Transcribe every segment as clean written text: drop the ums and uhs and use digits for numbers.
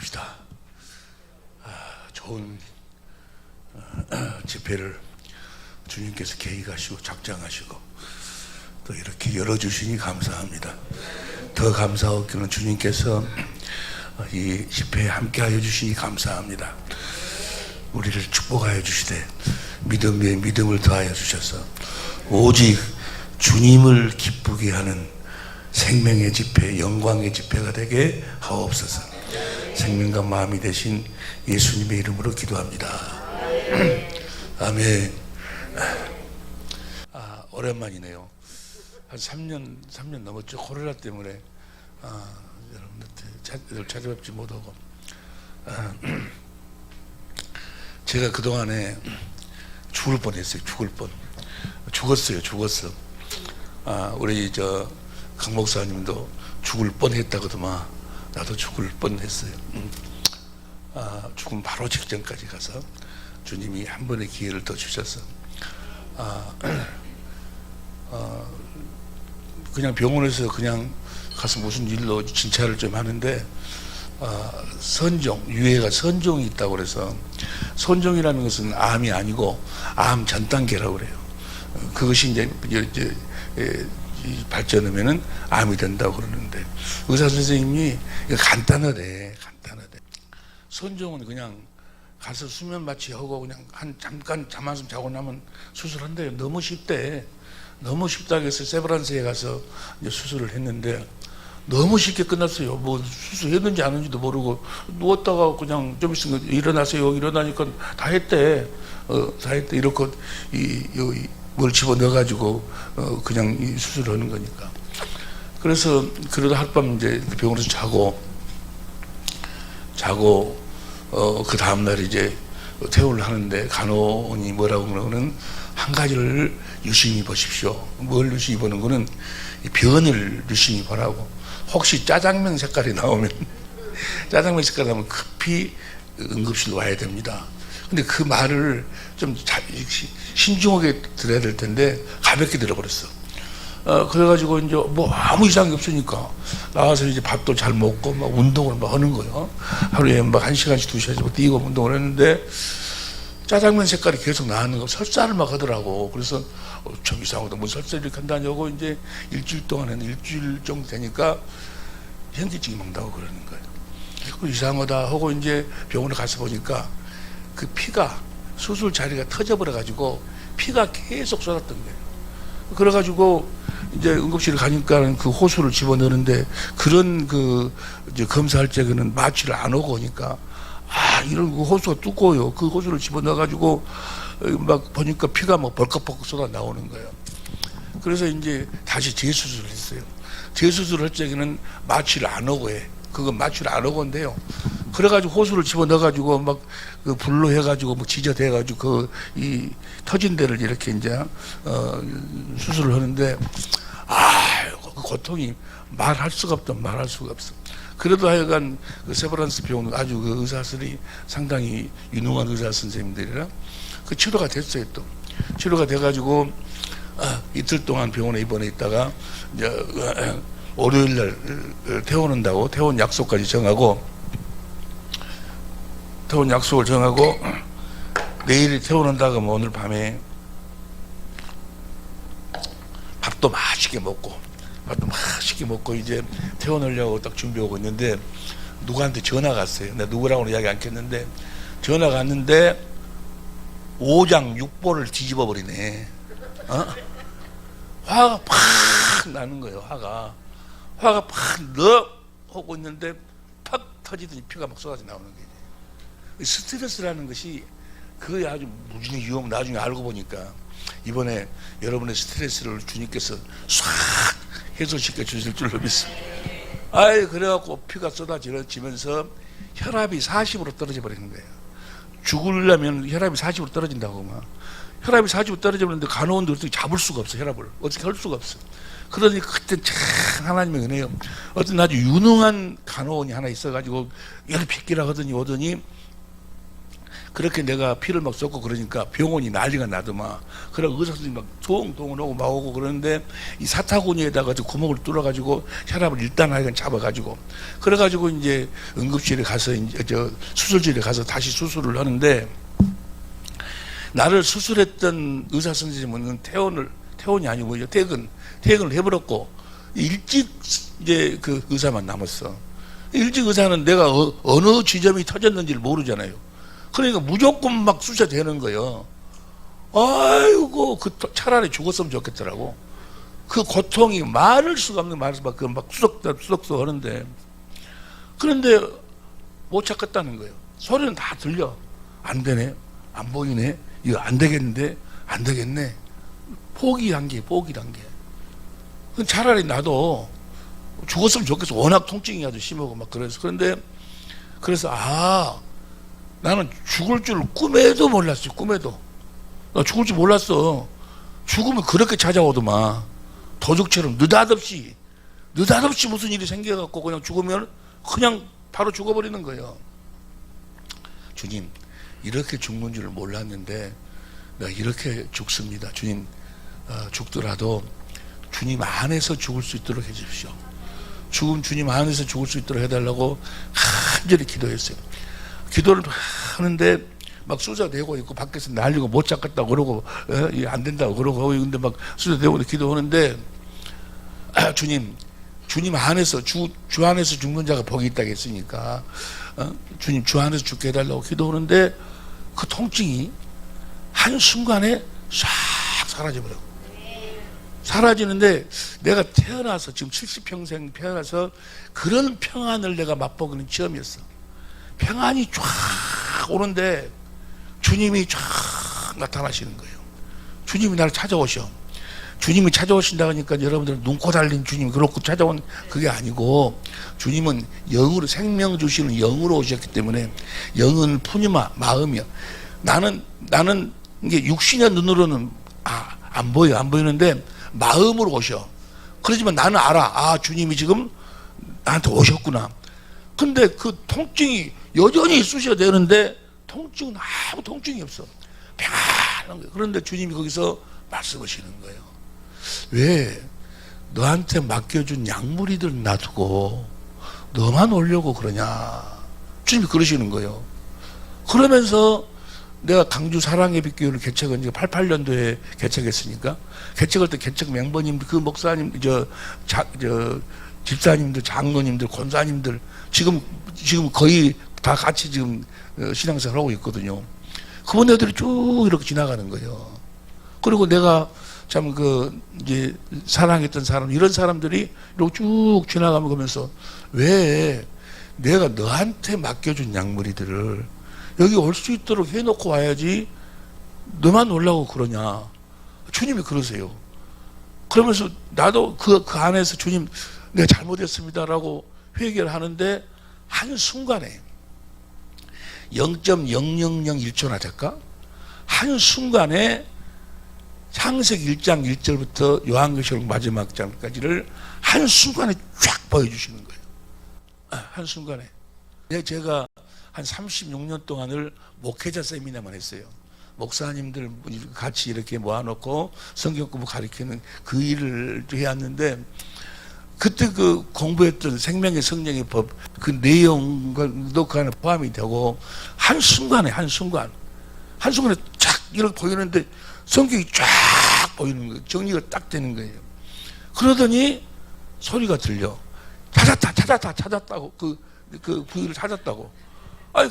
기도합시다. 좋은 집회를 주님께서 계획하시고 작정하시고 또 이렇게 열어주시니 감사합니다. 더 감사하기는 주님께서 이 집회에 함께하여 주시니 감사합니다. 우리를 축복하여 주시되 믿음에 믿음을 더하여 주셔서 오직 주님을 기쁘게 하는 생명의 집회, 영광의 집회가 되게 하옵소서. 생명과 마음이 되신 예수님의 이름으로 기도합니다. 아멘. 오랜만이네요. 한 3년 넘었죠. 코로나 때문에 여러분들 찾아뵙지 못하고 제가 그동안에 죽을 뻔했어요. 죽었어. 우리 강 목사님도 죽을 뻔했다거든요. 나도 죽을 뻔했어요. 죽음 바로 직전까지 가서 주님이 한 번의 기회를 더 주셔서 그냥 병원에서 그냥 가서 무슨 일로 진찰을 좀 하는데 유해가 선종이 있다고 그래서, 선종이라는 것은 암이 아니고 암 전 단계라고 그래요. 그것이 이제 발전하면은 암이 된다고 그러는데, 의사 선생님이 간단하대. 선종은 그냥 가서 수면 마취하고 그냥 잠깐 잠 한숨 자고 나면 수술한대요. 너무 쉽대. 너무 쉽다고 해서 세브란스에 가서 이제 수술을 했는데 너무 쉽게 끝났어요. 뭐 수술했는지 안 했는지도 모르고 누웠다가 그냥 좀 있으면 일어나세요. 일어나니까 다 했대. 이렇게 뭘 집어 넣어가지고 그냥 이 수술을 하는 거니까. 그래서 그러다 하룻밤 이제 병원에서 자고 그 다음날 이제 퇴원을 하는데 간호원이 뭐라고 그러는, 한 가지를 유심히 보십시오. 뭘 유심히 보는 거는 변을 유심히 보라고. 혹시 짜장면 색깔이 나오면 급히 응급실로 와야 됩니다. 근데 그 말을 좀 신중하게 들어야 될 텐데 가볍게 들어버렸어. 그래가지고 이제 뭐 아무 이상이 없으니까 나와서 이제 밥도 잘 먹고 막 운동을 막 하는 거예요. 하루에 막 1시간씩 2시간씩 뛰고 운동을 했는데 짜장면 색깔이 계속 나는 거, 설사를 막 하더라고. 그래서 좀 이상하다. 뭐 설사를 이렇게 한다냐고 이제 일주일 정도 되니까 현기증이 막 나고 그러는 거예요. 이상하다 하고 이제 병원에 가서 보니까 그 피가, 수술 자리가 터져버려가지고 피가 계속 쏟았던 거예요. 그래가지고 이제 응급실을 가니까 그 호수를 집어넣는데, 그런 이제 검사할 적에는 마취를 안 하고 오니까 이런 그 호수가 두꺼워요. 그 호수를 집어넣어가지고 막 보니까 피가 막 벌컥벌컥 쏟아 나오는 거예요. 그래서 이제 다시 재수술을 했어요. 재수술을 할 적에는 마취를 안 하고 해. 그건 마취를 안 하고 한대요. 그래가지고 호수를 집어넣어가지고 막 그 불로 해가지고 뭐 지저대가지고 이 터진 데를 이렇게 이제 수술을 하는데 그 고통이 말할 수가 없어. 그래도 하여간 그 세브란스 병원 아주 그 의사들이 상당히 유능한 의사 선생님들이라 그 치료가 됐어요. 또 치료가 돼가지고 이틀 동안 병원에 입원해 있다가 이제 월요일날 퇴원한다고 퇴원 약속까지 정하고, 내일이 퇴원한다고 하면 오늘 밤에 밥도 맛있게 먹고 이제 퇴원하려고 딱 준비하고 있는데 누구한테 전화가 왔어요. 내가 누구라고는 이야기 안 했는데 전화가 왔는데 5장 6보를 뒤집어 버리네. 화가 팍 나는 거예요. 화가 팍 하고 있는데 팍 터지더니 피가 막 쏟아져 나오는 거예요. 스트레스라는 것이 그게 아주 무지개 위험. 나중에 알고 보니까 이번에 여러분의 스트레스를 주님께서 싹 해소시켜 주실 줄로 믿습니다. 그래갖고 피가 쏟아지면서 혈압이 40으로 떨어져 버리는 거예요. 죽으려면 혈압이 40으로 떨어진다고 막. 혈압이 40으로 떨어지는데 간호원들 어떻게 잡을 수가 없어. 혈압을 어떻게 할 수가 없어. 그러니 그때 참 하나님의 은혜요. 어떤 아주 유능한 간호원이 하나 있어가지고 열 핏기라 하더니 오더니 그렇게 내가 피를 막 쏟고 그러니까 병원이 난리가 나더만. 그래 의사 선생님 막 동동을 오고 막 오고 그러는데 이 사타구니에다가 구멍을 뚫어가지고 혈압을 일단 하여간 잡아가지고 그래가지고 이제 응급실에 가서 이제 저 수술실에 가서 다시 수술을 하는데 나를 수술했던 의사 선생님은 퇴원이 아니고 뭐죠? 퇴근을 해버렸고 일찍 이제 그 의사만 남았어. 일찍 의사는 내가 어느 지점이 터졌는지를 모르잖아요. 그러니까 무조건 막 쑤셔대는 거예요. 아이고, 차라리 죽었으면 좋겠더라고. 그 고통이 말할 수가 없는 말을 막 수덕수덕 하는데. 그런데 못 찾겠다는 거예요. 소리는 다 들려. 안 되네. 안 보이네. 이거 안 되겠는데. 안 되겠네. 포기한 게. 차라리 나도 죽었으면 좋겠어. 워낙 통증이 아주 심하고 막 그래서. 그래서 나는 죽을 줄 꿈에도 몰랐어요. 꿈에도. 나 죽을 줄 몰랐어. 죽으면 그렇게 찾아오더만. 도둑처럼 느닷없이 무슨 일이 생겨갖고 그냥 죽으면 그냥 바로 죽어버리는 거예요. 주님, 이렇게 죽는 줄 몰랐는데 내가 이렇게 죽습니다. 주님, 죽더라도 주님 안에서 죽을 수 있도록 해주십시오. 주님 안에서 죽을 수 있도록 해달라고 간절히 기도했어요. 기도를 하는데 막 쑤셔대고 있고 밖에서 난리고 못 잡겠다고 그러고 안 된다고 그러고 근데 막 쑤셔대고 기도하는데 주님 안에서 주 안에서 죽는 자가 복이 있다고 했으니까 주님 주 안에서 죽게 해달라고 기도하는데 그 통증이 한순간에 싹 사라져버려요. 사라지는데 내가 태어나서 지금 70평생 태어나서 그런 평안을 내가 맛보기는 처음이었어. 평안이 쫙 오는데 주님이 쫙 나타나시는 거예요. 주님이 나를 찾아오셔. 주님이 찾아오신다 하니까 여러분들은 눈코 달린 주님 그렇고 찾아온 그게 아니고 주님은 영으로 생명 주시는 영으로 오셨기 때문에 영은 푸니마 마음이야. 나는 이게 육신의 눈으로는 안 보이는데 마음으로 오셔. 그러지만 나는 알아. 주님이 지금 나한테 오셨구나. 근데 그 통증이 여전히 쑤셔대는데 통증은 아무 통증이 없어. 평안한 거예요. 그런데 주님이 거기서 말씀하시는 거예요. 왜 너한테 맡겨준 약물이들 놔두고 너만 오려고 그러냐. 주님이 그러시는 거예요. 그러면서 내가 강주 사랑의 빛교회를 개척은 이제 88년도에 개척했으니까 개척할 때 개척 멤버님들 그 목사님 집사님들 장로님들 권사님들 지금 거의 다 같이 지금 신앙생활 하고 있거든요. 그분들이 쭉 이렇게 지나가는 거예요. 그리고 내가 참 이제 사랑했던 사람 이런 사람들이 이렇게 쭉 지나가면서 왜 내가 너한테 맡겨준 약물이들을 여기 올 수 있도록 해놓고 와야지 너만 오려고 그러냐. 주님이 그러세요. 그러면서 나도 그 안에서 주님 내가 잘못했습니다라고 회개를 하는데 한순간에 0.0001초나 될까? 한순간에 창세기 1장 1절부터 요한계시록 마지막 장까지를 한순간에 쫙 보여주시는 거예요. 한순간에. 제가 한 36년 동안을 목회자 세미나만 했어요. 목사님들 같이 이렇게 모아놓고 성경 공부 가르치는 그 일을 해왔는데 그때 그 공부했던 생명의 성령의 법 그 내용도 그 안에 포함이 되고 한순간에 쫙 이렇게 보이는데 성경이 쫙 보이는 거예요. 정리가 딱 되는 거예요. 그러더니 소리가 들려. 찾았다고 그 부위를 찾았다고.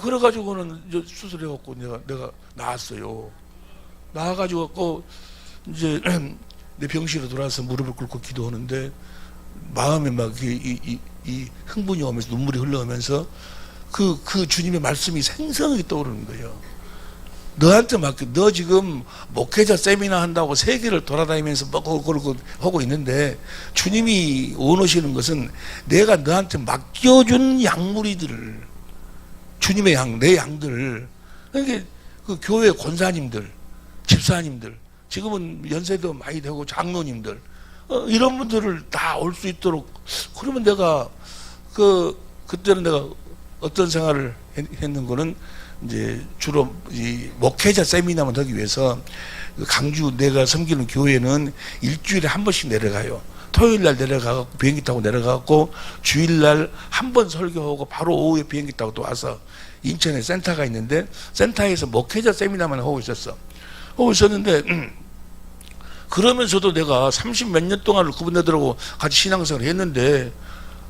그래가지고는 수술해갖고 내가 나왔어요. 나와가지고 이제 내 병실에 돌아와서 무릎을 꿇고 기도하는데 마음에 막 이 흥분이 오면서 눈물이 흘러오면서 그 주님의 말씀이 생생하게 떠오르는 거예요. 너한테 너 지금 목회자 세미나 한다고 세계를 돌아다니면서 그러고 하고 있는데 주님이 원하시는 것은 내가 너한테 맡겨준 약물이들을 주님의 내 양들을 그러니까 그 교회 권사님들, 집사님들, 지금은 연세도 많이 되고 장로님들 이런 분들을 다 올 수 있도록 그러면 내가 그때는 내가 어떤 생활을 했는 거는 이제 주로 이 목회자 세미나만 하기 위해서 강주 내가 섬기는 교회는 일주일에 한 번씩 내려가요. 토요일 날 내려가고 비행기 타고 내려가고 주일 날 한 번 설교하고 바로 오후에 비행기 타고 또 와서 인천에 센터가 있는데 센터에서 목회자 세미나만 하고 있었어. 하고 있었는데 그러면서도 내가 30 몇 년 동안을 그분들하고 같이 신앙생활을 했는데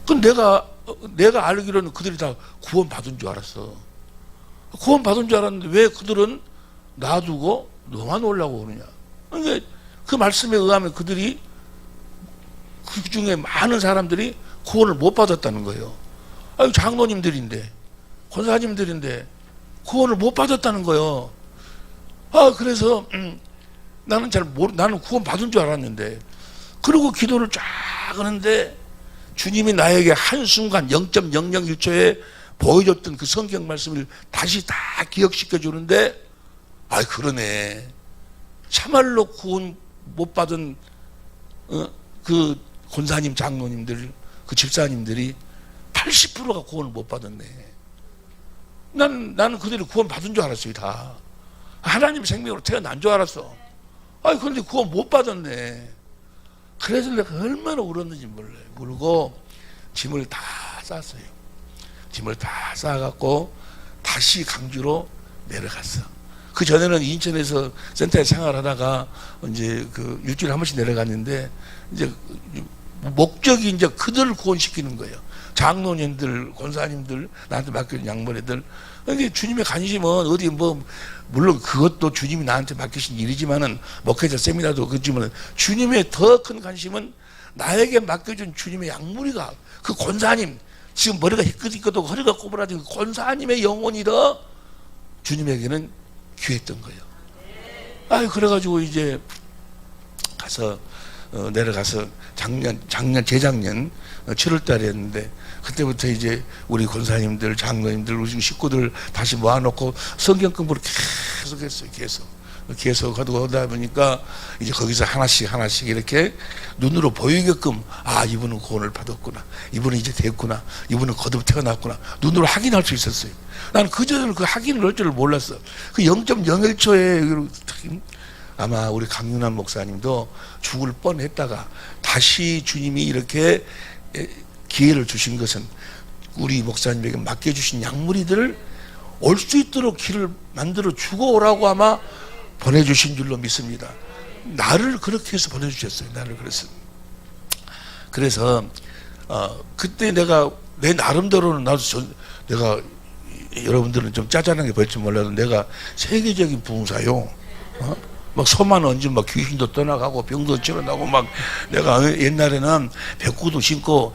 그 내가 알기로는 그들이 다 구원 받은 줄 알았어. 구원 받은 줄 알았는데 왜 그들은 놔두고 너만 오려고 그러냐. 그러니까 그 말씀에 의하면 그들이 그 중에 많은 사람들이 구원을 못 받았다는 거예요. 아유, 장로님들인데, 권사님들인데 구원을 못 받았다는 거예요. 그래서 나는 나는 구원 받은 줄 알았는데, 그리고 기도를 쫙 하는데 주님이 나에게 한순간 0.001초에 보여줬던 그 성경 말씀을 다시 다 기억시켜 주는데, 그러네. 참말로 구원 못 받은 그 권사님, 장로님들, 그 집사님들이 80%가 구원을 못 받았네. 나는 그들이 구원 받은 줄 알았어요, 다. 하나님 생명으로 태어난 줄 알았어. 그런데 구원 못 받았네. 그래서 내가 얼마나 울었는지 몰라요. 울고 짐을 다 쌌어요. 짐을 다 싸갖고 다시 강주로 내려갔어. 그 전에는 인천에서 센터에 생활하다가 이제 그 일주일에 한 번씩 내려갔는데, 이제 목적이 이제 그들을 구원시키는 거예요. 장로님들, 권사님들, 나한테 맡겨준 양머리들. 근데 주님의 관심은 어디 물론 그것도 주님이 나한테 맡기신 일이지만은, 목회자 세미나도 그렇지만, 주님의 더 큰 관심은 나에게 맡겨준 주님의 양무리가, 그 권사님, 지금 머리가 희끗희끗하고 허리가 꼬부라진 그 권사님의 영혼이 더 주님에게는 귀했던 거예요. 그래가지고 이제 가서 내려가서 재작년 7월 달에 했는데, 그때부터 이제 우리 권사님들, 장로님들, 우리 식구들 다시 모아놓고 성경 공부를 계속 했어요. 계속 하다 보니까 이제 거기서 하나씩 이렇게 눈으로 보이게끔, 이분은 구원을 받았구나, 이분은 이제 됐구나, 이분은 거듭 태어났구나, 눈으로 확인할 수 있었어요. 나는 그전에는 그 확인을 할 줄을 몰랐어. 그 0.01초에 아마 우리 강윤환 목사님도 죽을 뻔했다가 다시 주님이 이렇게 기회를 주신 것은 우리 목사님에게 맡겨주신 양무리들을 올 수 있도록 길을 만들어 주고 오라고 아마 보내주신 줄로 믿습니다. 나를 그렇게 해서 보내주셨어요. 나를 그래서 그때 내가 내 나름대로는 내가 여러분들은 좀 짜잘하게 볼지 몰라도 내가 세계적인 부흥사요. 막 소만 얹으면 막 귀신도 떠나가고 병도 치러나고 막, 내가 옛날에는 백구도 신고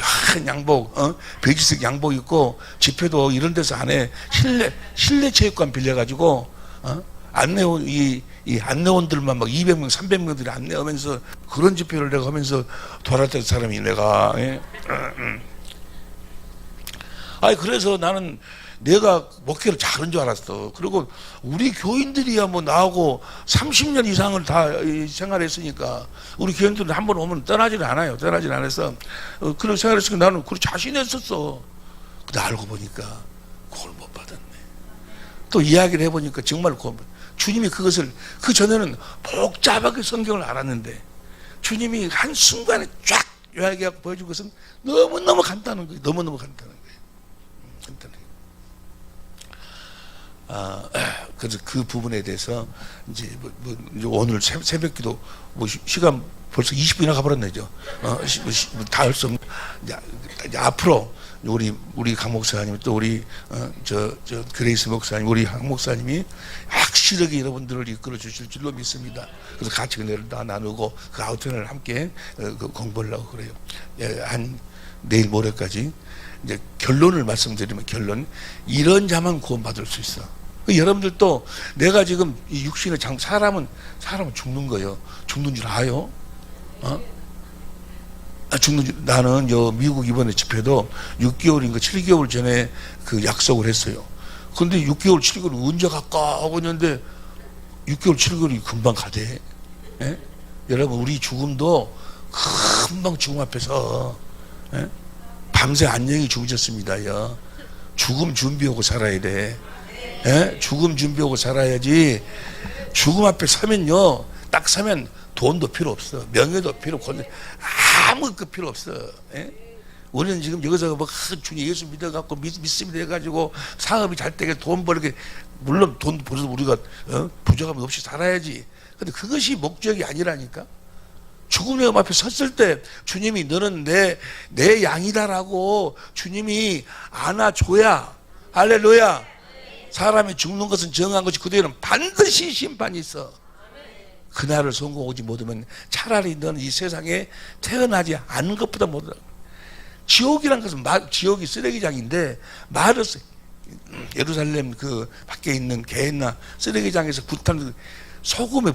한 양복, 베이지색 양복 입고 집회도 이런 데서 안 해. 실내 체육관 빌려가지고 안내원들만 막 200명 300명들이 안내하면서 그런 집회를 내가 하면서 돌아다녔던 사람이 내가. 그래서 나는 내가 목회를 잘한 줄 알았어. 그리고 우리 교인들이야 나하고 30년 이상을 다 생활했으니까, 우리 교인들은 한 번 오면 떠나질 않아요. 떠나질 않아서 그런 생활했으니까 나는 그걸 자신했었어. 근데 알고 보니까 그걸 못 받았네. 또 이야기를 해보니까 정말 주님이 그것을, 그 전에는 복잡하게 성경을 알았는데 주님이 한순간에 쫙 요약해서 보여준 것은 너무너무 간단한 거예요. 너무너무 간단한 거예요. 그래서 그 부분에 대해서 이제 오늘 새벽기도 시간 벌써 20분이나 가버렸네죠. 다 할 수 없는, 이제 앞으로 우리 강 목사님, 또 우리 그레이스 목사님, 우리 한 목사님이 확실하게 여러분들을 이끌어 주실 줄로 믿습니다. 그래서 같이 은혜를 다 나누고 그 아우트를 함께 공부를 하고 그래요. 내일 모레까지 이제 결론을 말씀드리면, 이런 자만 구원받을 수 있어. 여러분들도 내가 지금 이 육신의 사람은 죽는 거예요. 죽는 줄 아요? 나는 미국 이번에 집회도 6개월인가 7개월 전에 그 약속을 했어요. 근데 6개월 7개월이 언제 갈까 하고 있는데 6개월 7개월이 금방 가대. 예? 여러분, 우리 죽음도 금방 죽음 앞에서, 예? 밤새 안녕히 주무셨습니다. 죽음 준비하고 살아야 돼. 예? 죽음 준비하고 살아야지. 죽음 앞에 서면요, 딱 서면 돈도 필요 없어, 명예도 필요 없고 아무것도 필요 없어. 예? 우리는 지금 여기서 뭐 주님 예수 믿어갖고 믿습니다 해가지고 사업이 잘 되게 돈 벌게, 물론 돈 벌어서 우리가 부족함 없이 살아야지. 근데 그것이 목적이 아니라니까. 죽음의 앞에 섰을 때 주님이 너는 내 양이다라고 주님이 안아줘야, 할렐루야, 사람이 죽는 것은 정한 것이 그 뒤에는 반드시 심판이 있어. 그날을 성공하지 못하면 차라리 너는 이 세상에 태어나지 않은 것보다 못하다. 지옥이란 것은 지옥이 쓰레기장인데, 말을 예루살렘 그 밖에 있는 개나 쓰레기장에서 불타는 소금에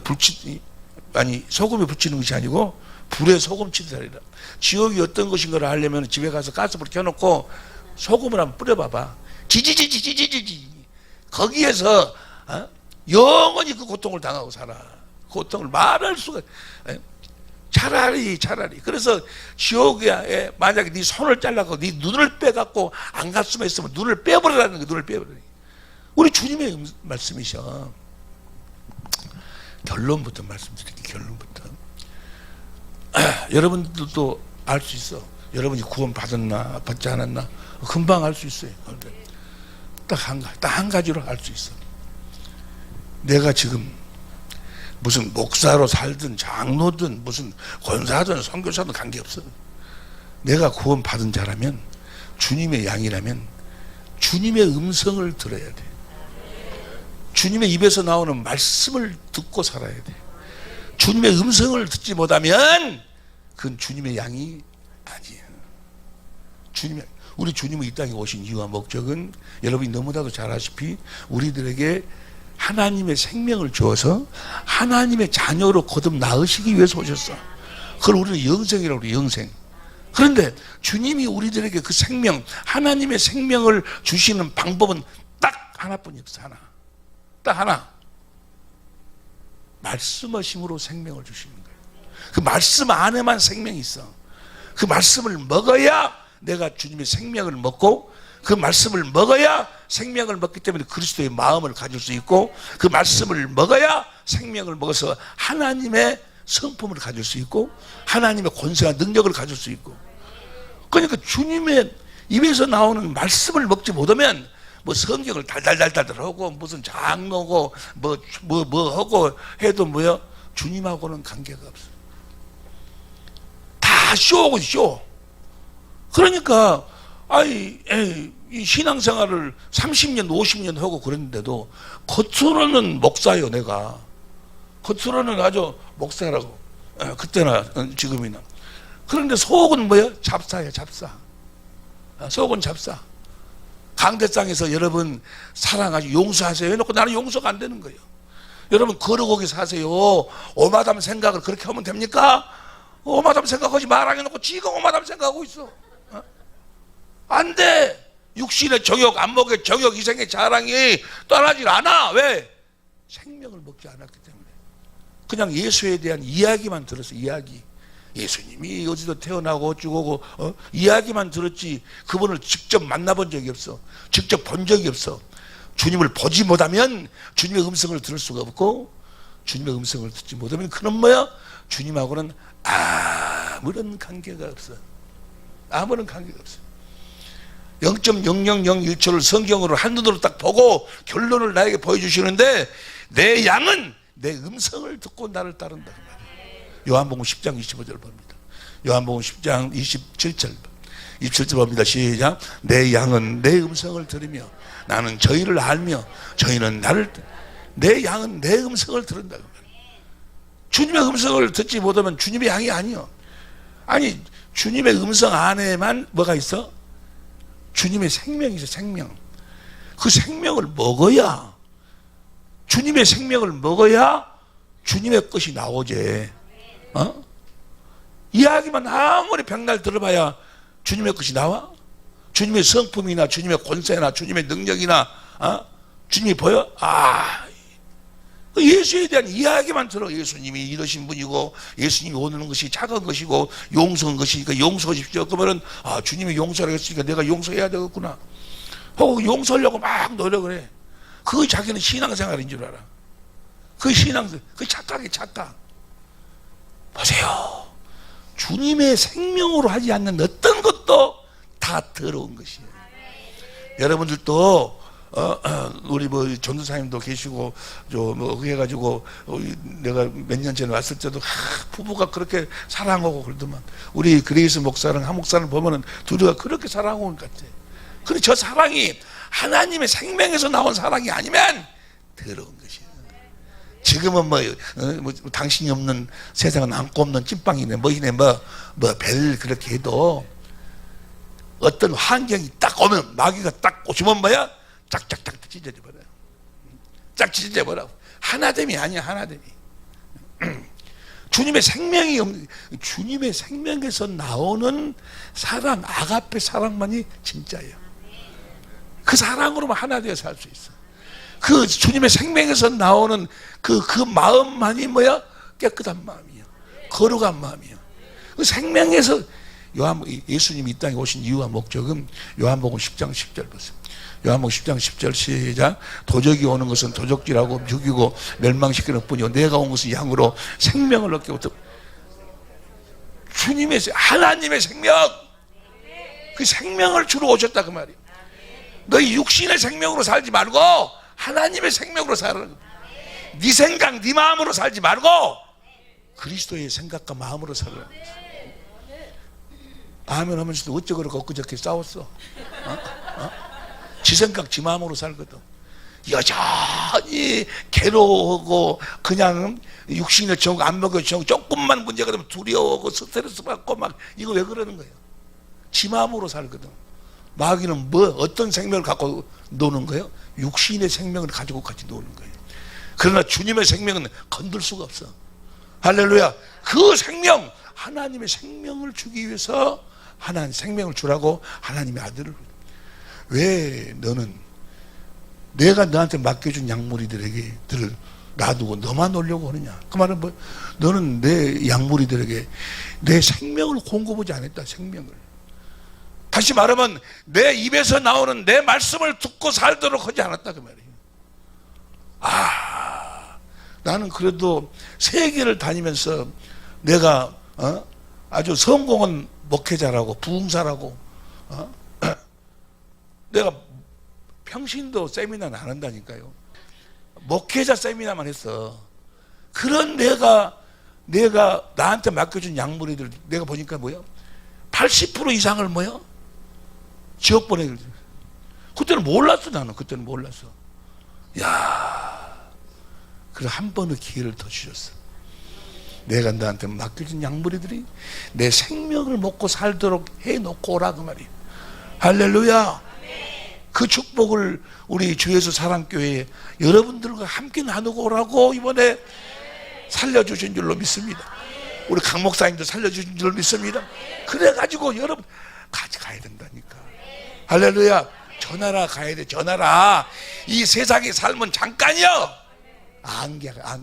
소금에 붙이는 것이 아니고 불에 소금 치듯하리라. 지옥이 어떤 것인가를 알려면 집에 가서 가스불 켜놓고 소금을 한번 뿌려봐봐. 지지지지지지지. 거기에서 영원히 그 고통을 당하고 살아. 고통을 말할 수가. 차라리 그래서 지옥에 만약에 네 손을 잘라고 네 눈을 빼갖고 안 갈 수만 있으면 눈을 빼버리라는 거. 눈을 빼버려. 우리 주님의 말씀이셔. 결론부터 말씀드릴게요. 결론부터. 여러분들도 알 수 있어. 여러분이 구원 받았나 받지 않았나 금방 알 수 있어요. 딱 한 가지로 알 수 있어. 내가 지금 무슨 목사로 살든 장로든 무슨 권사든 선교사든 관계없어. 내가 구원 받은 자라면, 주님의 양이라면 주님의 음성을 들어야 돼. 주님의 입에서 나오는 말씀을 듣고 살아야 돼. 주님의 음성을 듣지 못하면 그건 주님의 양이 아니야. 우리 주님은 이 땅에 오신 이유와 목적은 여러분이 너무나도 잘 아시피 우리들에게 하나님의 생명을 주어서 하나님의 자녀로 거듭 낳으시기 위해서 오셨어. 그걸 우리는 영생이라고 그래, 영생. 그런데 주님이 우리들에게 그 생명, 하나님의 생명을 주시는 방법은 딱 하나뿐이 없어. 딱 하나. 말씀하심으로 생명을 주시는 거예요. 그 말씀 안에만 생명이 있어. 그 말씀을 먹어야 내가 주님의 생명을 먹고, 그 말씀을 먹어야 생명을 먹기 때문에 그리스도의 마음을 가질 수 있고, 그 말씀을 먹어야 생명을 먹어서 하나님의 성품을 가질 수 있고 하나님의 권세와 능력을 가질 수 있고. 그러니까 주님의 입에서 나오는 말씀을 먹지 못하면 뭐 성경을 달달달달 하고 무슨 장로고 뭐 하고 해도 뭐야, 주님하고는 관계가 없어. 다 쇼고 쇼. 그러니까 이 신앙생활을 30년 50년 하고 그랬는데도 겉으로는 목사요. 내가 겉으로는 아주 목사라고, 그때나 지금이나. 그런데 속은 뭐야? 잡사야, 잡사. 속은 잡사. 강대상에서 여러분 사랑하시고 용서하세요 해놓고 나는 용서가 안 되는 거예요. 여러분 거룩하게 사세요. 오마담 생각을 그렇게 하면 됩니까? 오마담 생각하지 말아 해놓고 지가 오마담 생각하고 있어. 안 돼. 육신의 정욕, 안목의 정욕, 이생의 자랑이 떠나질 않아. 왜? 생명을 먹지 않았기 때문에. 그냥 예수에 대한 이야기만 들었어. 이야기. 예수님이 어디서 태어나고 어쩌고 이야기만 들었지 그분을 직접 만나본 적이 없어. 직접 본 적이 없어. 주님을 보지 못하면 주님의 음성을 들을 수가 없고, 주님의 음성을 듣지 못하면 그는 뭐야? 주님하고는 아무런 관계가 없어. 아무런 관계가 없어. 0.0001초를 성경으로 한눈으로 딱 보고 결론을 나에게 보여주시는데, 내 양은 내 음성을 듣고 나를 따른다. 요한복음 10장 25절 봅니다. 요한복음 10장 27절 봅니다. 시작. 내 양은 내 음성을 들으며 나는 저희를 알며 저희는 나를. 내 양은 내 음성을 들은다. 주님의 음성을 듣지 못하면 주님의 양이 아니요. 아니, 주님의 음성 안에만 뭐가 있어? 주님의 생명이 있어. 생명. 그 생명을 먹어야, 주님의 생명을 먹어야 주님의 것이 나오지. 이야기만 아무리 백날 들어봐야 주님의 것이 나와? 주님의 성품이나 주님의 권세나 주님의 능력이나 주님이 보여? 예수에 대한 이야기만 들어. 예수님이 이러신 분이고 예수님이 오는 것이 작은 것이고 용서한 것이니까 용서하십시오. 그러면 주님이 용서를 했으니까 내가 용서해야 되겠구나. 혹은 용서하려고 막 노력을 해. 그게 자기는 신앙생활인 줄 알아. 그게 신앙생활, 그게 착각이야, 착각. 보세요. 주님의 생명으로 하지 않는 어떤 것도 다 더러운 것이에요. 여러분들도 우리 뭐 전도사님도 계시고 뭐 해가지고 내가 몇 년 전에 왔을 때도 부부가 그렇게 사랑하고 그러더만 우리 그레이스 목사랑 한 목사를 보면은 둘이가 그렇게 사랑하는 것 같아. 근데 저 사랑이 하나님의 생명에서 나온 사랑이 아니면 더러운 것이에요. 지금은 뭐 당신이 없는 세상은 안고 없는 찐빵이네 뭐이네 별 그렇게 해도 어떤 환경이 딱 오면 마귀가 딱 꽂으면 뭐야? 짝짝짝 찢어져 버려요. 짝 찢어져 버려. 하나됨이 아니야, 하나됨이. 주님의 생명이 없는, 주님의 생명에서 나오는 사랑, 아가페 사랑만이 진짜예요. 그 사랑으로만 하나 되어 살 수 있어. 그 주님의 생명에서 나오는 그 마음만이 뭐야? 깨끗한 마음이야. 거룩한 마음이야. 그 생명에서 예수님이 이 땅에 오신 이유와 목적은 요한복음 10장 10절 보세요. 요한복음 10장 10절 시작. 도적이 오는 것은 도적질하고 죽이고 멸망시키는 뿐이요 내가 온 것은 양으로 생명을 얻게 하고 주님의 하나님의 생명 그 생명을 주러 오셨다 그 말이에요. 너희 육신의 생명으로 살지 말고 하나님의 생명으로 살아. 네 생각 네 마음으로 살지 말고 그리스도의 생각과 마음으로 살아. 아멘 하면서도 어쩌 그렇게 엊그저께 싸웠어? 지 생각 지 마음으로 살거든. 여전히 괴로워하고 그냥 육신의 정 안 먹어 조금만 문제가 되면 두려워하고 스트레스 받고 막 이거 왜 그러는 거예요? 지 마음으로 살거든. 마귀는 뭐 어떤 생명을 갖고 노는 거예요? 육신의 생명을 가지고 같이 노는 거예요. 그러나 주님의 생명은 건들 수가 없어. 할렐루야. 그 생명 하나님의 생명을 주기 위해서 하나님 생명을 주라고 하나님의 아들을. 왜 너는 내가 너한테 맡겨준 양무리들에게 놔두고 너만 놀려고 하느냐? 그 말은 뭐 너는 내 양무리들에게 내 생명을 공급하지 않았다. 생명을. 다시 말하면 내 입에서 나오는 내 말씀을 듣고 살도록 하지 않았다 그 말이에요. 나는 그래도 세계를 다니면서 내가 아주 성공한 목회자라고 부흥사라고 내가 평신도 세미나는 안 한다니까요. 목회자 세미나만 했어. 그런 내가 나한테 맡겨준 양무리들 내가 보니까 뭐야? 80% 이상을 뭐야? 지역 보내기. 그때는 몰랐어 나는. 그때는 몰랐어. 야, 그래 한 번의 기회를 더 주셨어. 내가 너한테 맡겨준 양무리들이 내 생명을 먹고 살도록 해놓고 오라 그 말이에요. 할렐루야. 그 축복을 우리 주 예수 사랑교회 여러분들과 함께 나누고 오라고 이번에 살려주신 줄로 믿습니다. 우리 강 목사님도 살려주신 줄로 믿습니다. 그래가지고 여러분 같이 가야 된다니까. 할렐루야. 저 나라 가야 돼. 저 나라. 이 세상의 삶은 잠깐이요.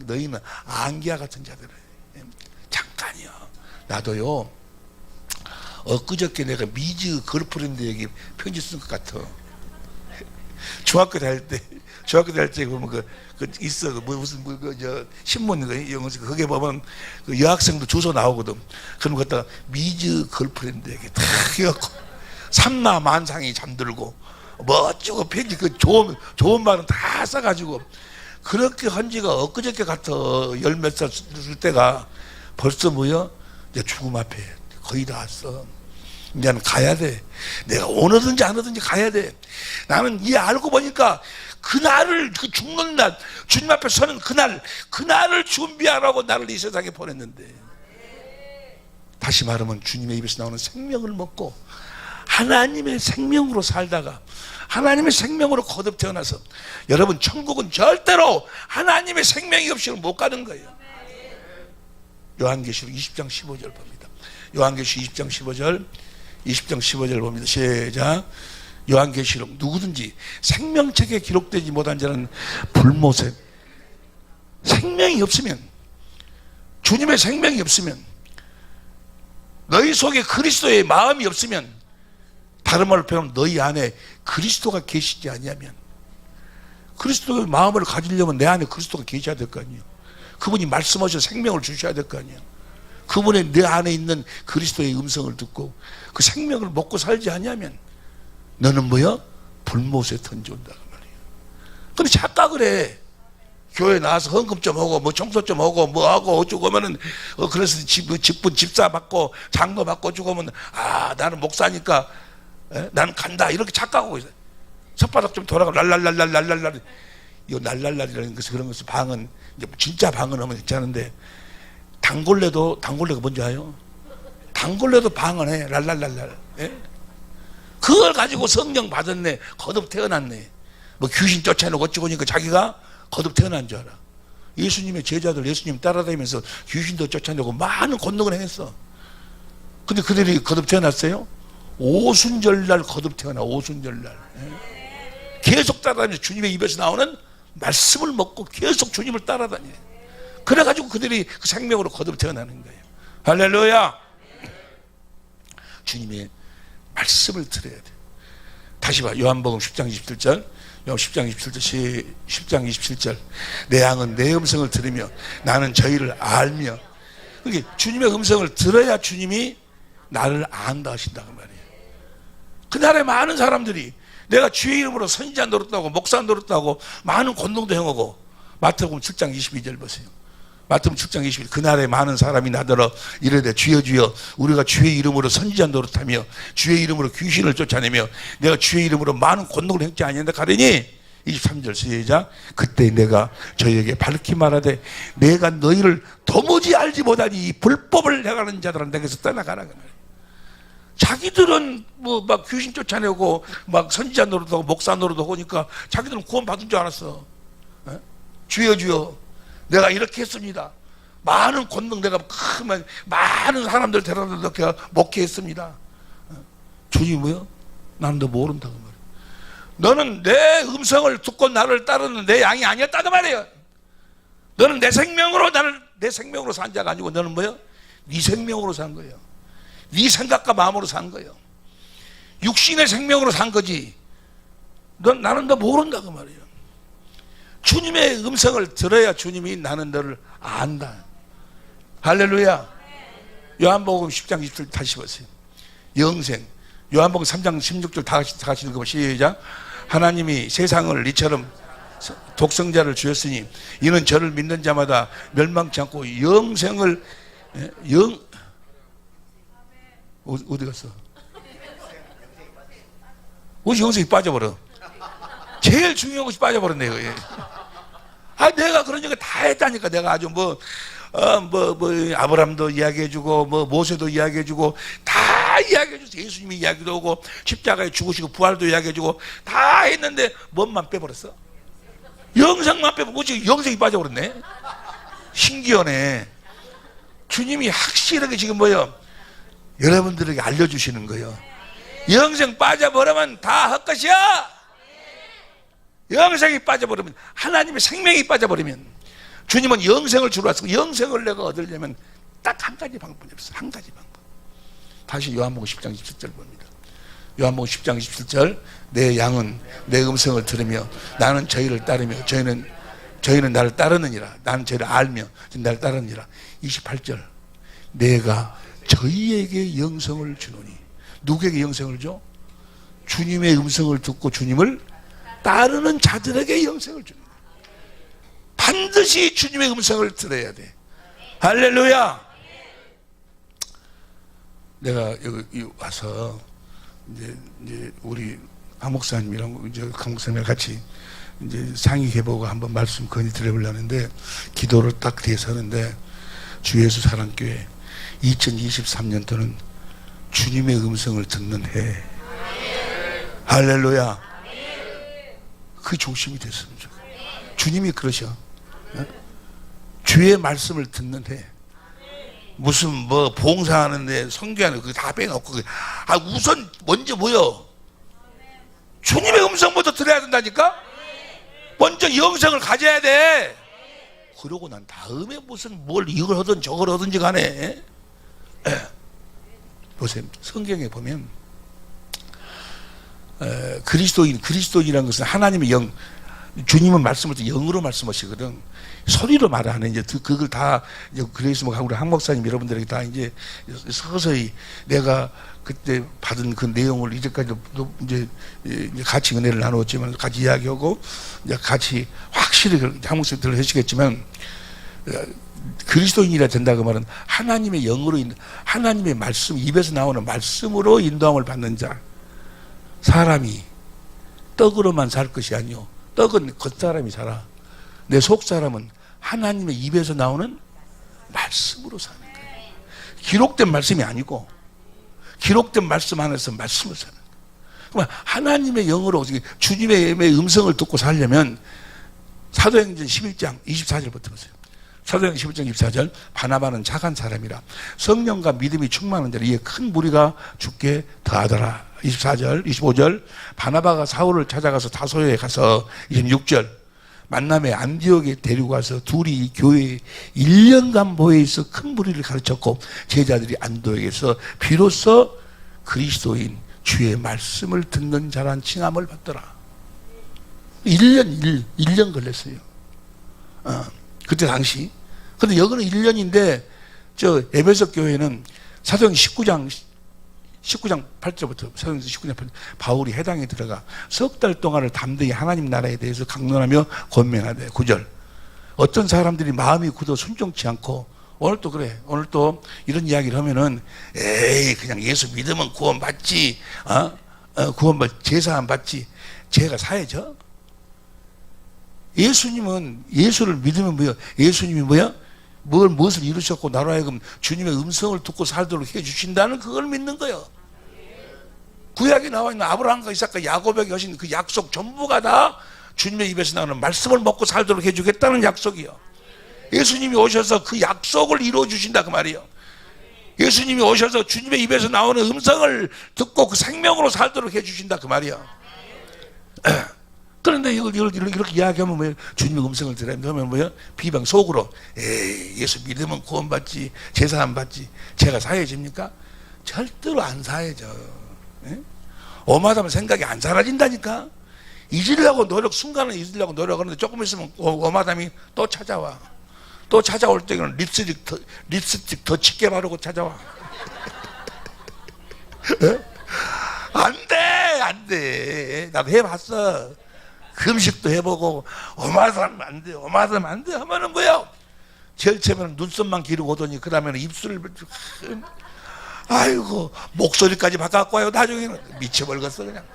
너희는 안개와 같은 자들을 잠깐이요. 나도요 엊그저께 내가 미즈 걸프렌드에게 편지 쓴 것 같아. 중학교 다닐 때 보면 그 있어 무슨 신문 영어 거기에 보면 그 여학생도 주소 나오거든. 그럼 갖다가 미즈 걸프렌드에게 딱 해갖고 삼라만상이 잠들고 멋지고 편지 그 좋은 말은 다 써가지고 그렇게 한 지가 엊그저께 같아. 10몇 살 될 때가 벌써 뭐야? 이제 죽음 앞에 거의 다 왔어. 이제는 가야 돼. 내가 오느든지 안 오든지 가야 돼. 나는 이 알고 보니까 그날을 그 죽는 날 주님 앞에 서는 그날을 준비하라고 나를 이 세상에 보냈는데 다시 말하면 주님의 입에서 나오는 생명을 먹고 하나님의 생명으로 살다가 하나님의 생명으로 거듭 태어나서 여러분 천국은 절대로 하나님의 생명이 없이는 못 가는 거예요. 요한계시록 20장 15절 봅니다. 요한계시록 20장 15절 봅니다. 시작. 요한계시록 누구든지 생명책에 기록되지 못한 자는 불못에 생명이 없으면 주님의 생명이 없으면 너희 속에 그리스도의 마음이 없으면 다른 말로 표현하면 너희 안에 그리스도가 계시지 아니하면, 그리스도의 마음을 가지려면 내 안에 그리스도가 계셔야 될 거 아니에요. 그분이 말씀하셔서 생명을 주셔야 될 거 아니에요. 그분의 내 안에 있는 그리스도의 음성을 듣고 그 생명을 먹고 살지 않냐면 너는 뭐야? 불못에 던져온다 그 말이에요. 근데 착각을 해. 교회 나와서 헌금 좀 하고 뭐 청소 좀 하고 뭐 하고 어쩌고 하면은 그래서 직분 집사 받고 장로 받고 주고 하면 나는 목사니까 나는 간다 이렇게 착각하고 있어요. 손바닥 좀 돌아가 랄랄랄랄랄랄. 이거 날랄랄이라는 것은 그런 것은 방언, 이제 진짜 방언 하면 괜찮은데, 당골레가 뭔지 아요? 당골레도 방언해. 랄랄랄랄. 예? 그걸 가지고 성령 받았네. 거듭 태어났네. 뭐 귀신 쫓아내고 어쩌고 하니까 자기가 거듭 태어난 줄 알아. 예수님의 제자들 예수님 따라다니면서 귀신도 쫓아내고 많은 권능을 행했어. 근데 그들이 거듭 태어났어요? 오순절날 거듭 태어나. 오순절날. 예? 계속 따라다니면서 주님의 입에서 나오는 말씀을 먹고 계속 주님을 따라다녀. 그래가지고 그들이 그 생명으로 거듭 태어나는 거예요. 할렐루야. 주님의 말씀을 들어야 돼. 다시 봐. 요한복음 10장 27절. 10장 27절. 10장 27절. 내 양은 내 음성을 들으며 나는 저희를 알며. 그게 주님의 음성을 들어야 주님이 나를 안다 하신다고 말이에요. 그날에 많은 사람들이 내가 주의 이름으로 선지자 노릇하고 목사 노릇하고 많은 권능도 행하고, 마태복음 7장 22절 보세요. 마태복음 7장 22절. 그날에 많은 사람이 나더러 이르되 주여 주여 우리가 주의 이름으로 선지자 노릇하며 주의 이름으로 귀신을 쫓아내며 내가 주의 이름으로 많은 권능을 행치 아니한다 가리니, 23절 시작. 그때 내가 저희에게 밝히 말하되 내가 너희를 도무지 알지 못하니 이 불법을 행하는 자들은 내게서 떠나가라. 자기들은 뭐 막 귀신 쫓아내고 막 선지자 노릇하고 목사 노릇하고 하니까 자기들은 구원 받은 줄 알았어. 에? 주여 주여 내가 이렇게 했습니다. 많은 권능 내가 많은 사람들 데려다 이렇게 목회했습니다. 주님이 뭐요? 나는 너 모른다고 말이야. 너는 내 음성을 듣고 나를 따르는 내 양이 아니었다고 말이에요. 너는 내 생명으로 내 생명으로 산 자가 아니고 너는 뭐요? 네 생명으로 산 거예요. 네 생각과 마음으로 산 거예요. 육신의 생명으로 산 거지. 나는 너 모른다고 말이에요. 주님의 음성을 들어야 주님이 나는 너를 안다. 할렐루야. 요한복음 10장 20절 다시 보세요. 영생. 요한복음 3장 16절 다 같이 읽어보세요. 시작. 하나님이 세상을 이처럼 독생자를 주었으니 이는 저를 믿는 자마다 멸망치 않고 영생을 어디 갔어? 어디 영생이 빠져버려. 제일 중요한 것이 빠져버렸네요. 내가 그런 얘기 다 했다니까. 내가 아주 아브람도 이야기해주고 모세도 이야기해주고 다 이야기해줘서 예수님이 이야기도 하고 십자가에 죽으시고 부활도 이야기해주고 다 했는데 뭔만 빼버렸어? 영생만 빼버리고 지금 영생이 빠져버렸네. 신기하네. 주님이 확실하게 지금 여러분들에게 알려주시는 거예요. 영생 빠져버리면 다 헛것이야. 영생이 빠져버리면, 하나님의 생명이 빠져버리면, 주님은 영생을 주러 왔고 영생을 내가 얻으려면 딱 한 가지 방법이 없어. 한 가지 방법. 다시 요한복음 10장 27절 봅니다. 요한복음 10장 27절. 내 양은 내 음성을 들으며 나는 저희를 따르며 저희는 나를 따르느니라. 나는 저희를 알며 나를 따르느니라. 28절. 내가 저희에게 영생을 주노니. 누구에게 영생을 줘? 주님의 음성을 듣고 주님을 따르는 자들에게 영생을 주는 거야. 반드시 주님의 음성을 들어야 돼. 할렐루야. 내가 여기 와서 이제 우리 강 목사님이랑 이제 강 목사님이랑 같이 이제 상의해보고 한번 말씀 건의 드려보려는데, 기도를 딱 대서는데, 주 예수 사랑교회 2023년도는 주님의 음성을 듣는 해. 할렐루야. 그 조심이 됐으면 좋겠어요. 주님이 그러셔. 주의 말씀을 듣는 해. 무슨 봉사하는데 성교하는 그거 다 빼놓고 우선 먼저 뭐요? 주님의 음성부터 들어야 된다니까. 먼저 영성을 가져야 돼. 그러고 난 다음에 무슨 뭘 이걸 하든 저걸 하든지 간에 보세요. 성경에 보면 그리스도인이라는 것은 하나님의 영, 주님은 말씀을 또 영으로 말씀하시거든. 소리로 말을 하는 이제 그걸 다 이제 그레이스 우리 한 목사님 여러분들에게 다 이제 서서히 내가 그때 받은 그 내용을 이제까지도 이제 같이 은혜를 나누었지만 같이 이야기하고 이제 같이 확실히 한 목사님들 하시겠지만 그리스도인이라 된다고 말은 하나님의 영으로 하나님의 말씀 입에서 나오는 말씀으로 인도함을 받는 자. 사람이 떡으로만 살 것이 아니요 떡은 겉사람이 살아. 내 속사람은 하나님의 입에서 나오는 말씀으로 사는 거예요. 기록된 말씀이 아니고 기록된 말씀 안에서 말씀을 사는 거예요. 그러면 하나님의 영으로 주님의 음성을 듣고 살려면 사도행전 11장 24절부터 보세요. 사도행전 11장 24절 바나바는 착한 사람이라 성령과 믿음이 충만한 자라 이에 큰 무리가 죽게 더하더라. 24절 25절 바나바가 사울을 찾아가서 다소에 가서 26절 만남에 안디옥에 데리고 가서 둘이 교회에 1년간 모여 있어 큰 무리를 가르쳤고 제자들이 안디옥에서 비로소 그리스도인 주의 말씀을 듣는 자란 칭함을 받더라. 1년 걸렸어요. 그때 당시. 근데 여기는 1년인데 저 에베소 교회는 사도행전 19장 8절부터 사도행전 19장 8절 바울이 해당에 들어가 석 달 동안을 담대히 하나님 나라에 대해서 강론하며 권면하되 9절 어떤 사람들이 마음이 굳어 순종치 않고 오늘 또 그래 오늘 또 이런 이야기를 하면은 에이 그냥 예수 믿으면 구원받지 구원받 제사 안 받지 죄가 사해져. 예수님은 예수를 믿으면 뭐야? 예수님이 뭐야? 무엇을 이루셨고 나로 하여금 주님의 음성을 듣고 살도록 해주신다는 그걸 믿는 거예요. 구약에 나와 있는 아브라함과 이삭과 야곱에게 하신 그 약속 전부가 다 주님의 입에서 나오는 말씀을 먹고 살도록 해주겠다는 약속이요. 예수님이 오셔서 그 약속을 이루어주신다 그 말이에요. 예수님이 오셔서 주님의 입에서 나오는 음성을 듣고 그 생명으로 살도록 해주신다 그 말이에요. 그런데 이걸 이렇게 이야기하면 뭐예요? 주님의 음성을 들으면 뭐예요? 비방 속으로 에이 예수 믿으면 구원받지 제사 안 받지 죄가 사해집니까? 절대로 안 사해져. 오마다면 생각이 안 사라진다니까. 잊으려고 순간은 잊으려고 노력하는데 조금 있으면 오마담이 또 찾아와. 또 찾아올 때는 립스틱 더 짙게 바르고 찾아와. 안 돼. 나도 해봤어. 금식도 해보고 오마담 안 돼 하면은 뭐야? 제일 처음에는 눈썹만 기르고 오더니 그 다음에는 입술을 아이고 목소리까지 바꿔갖고 와요. 나중에는 미쳐버렸어 그냥.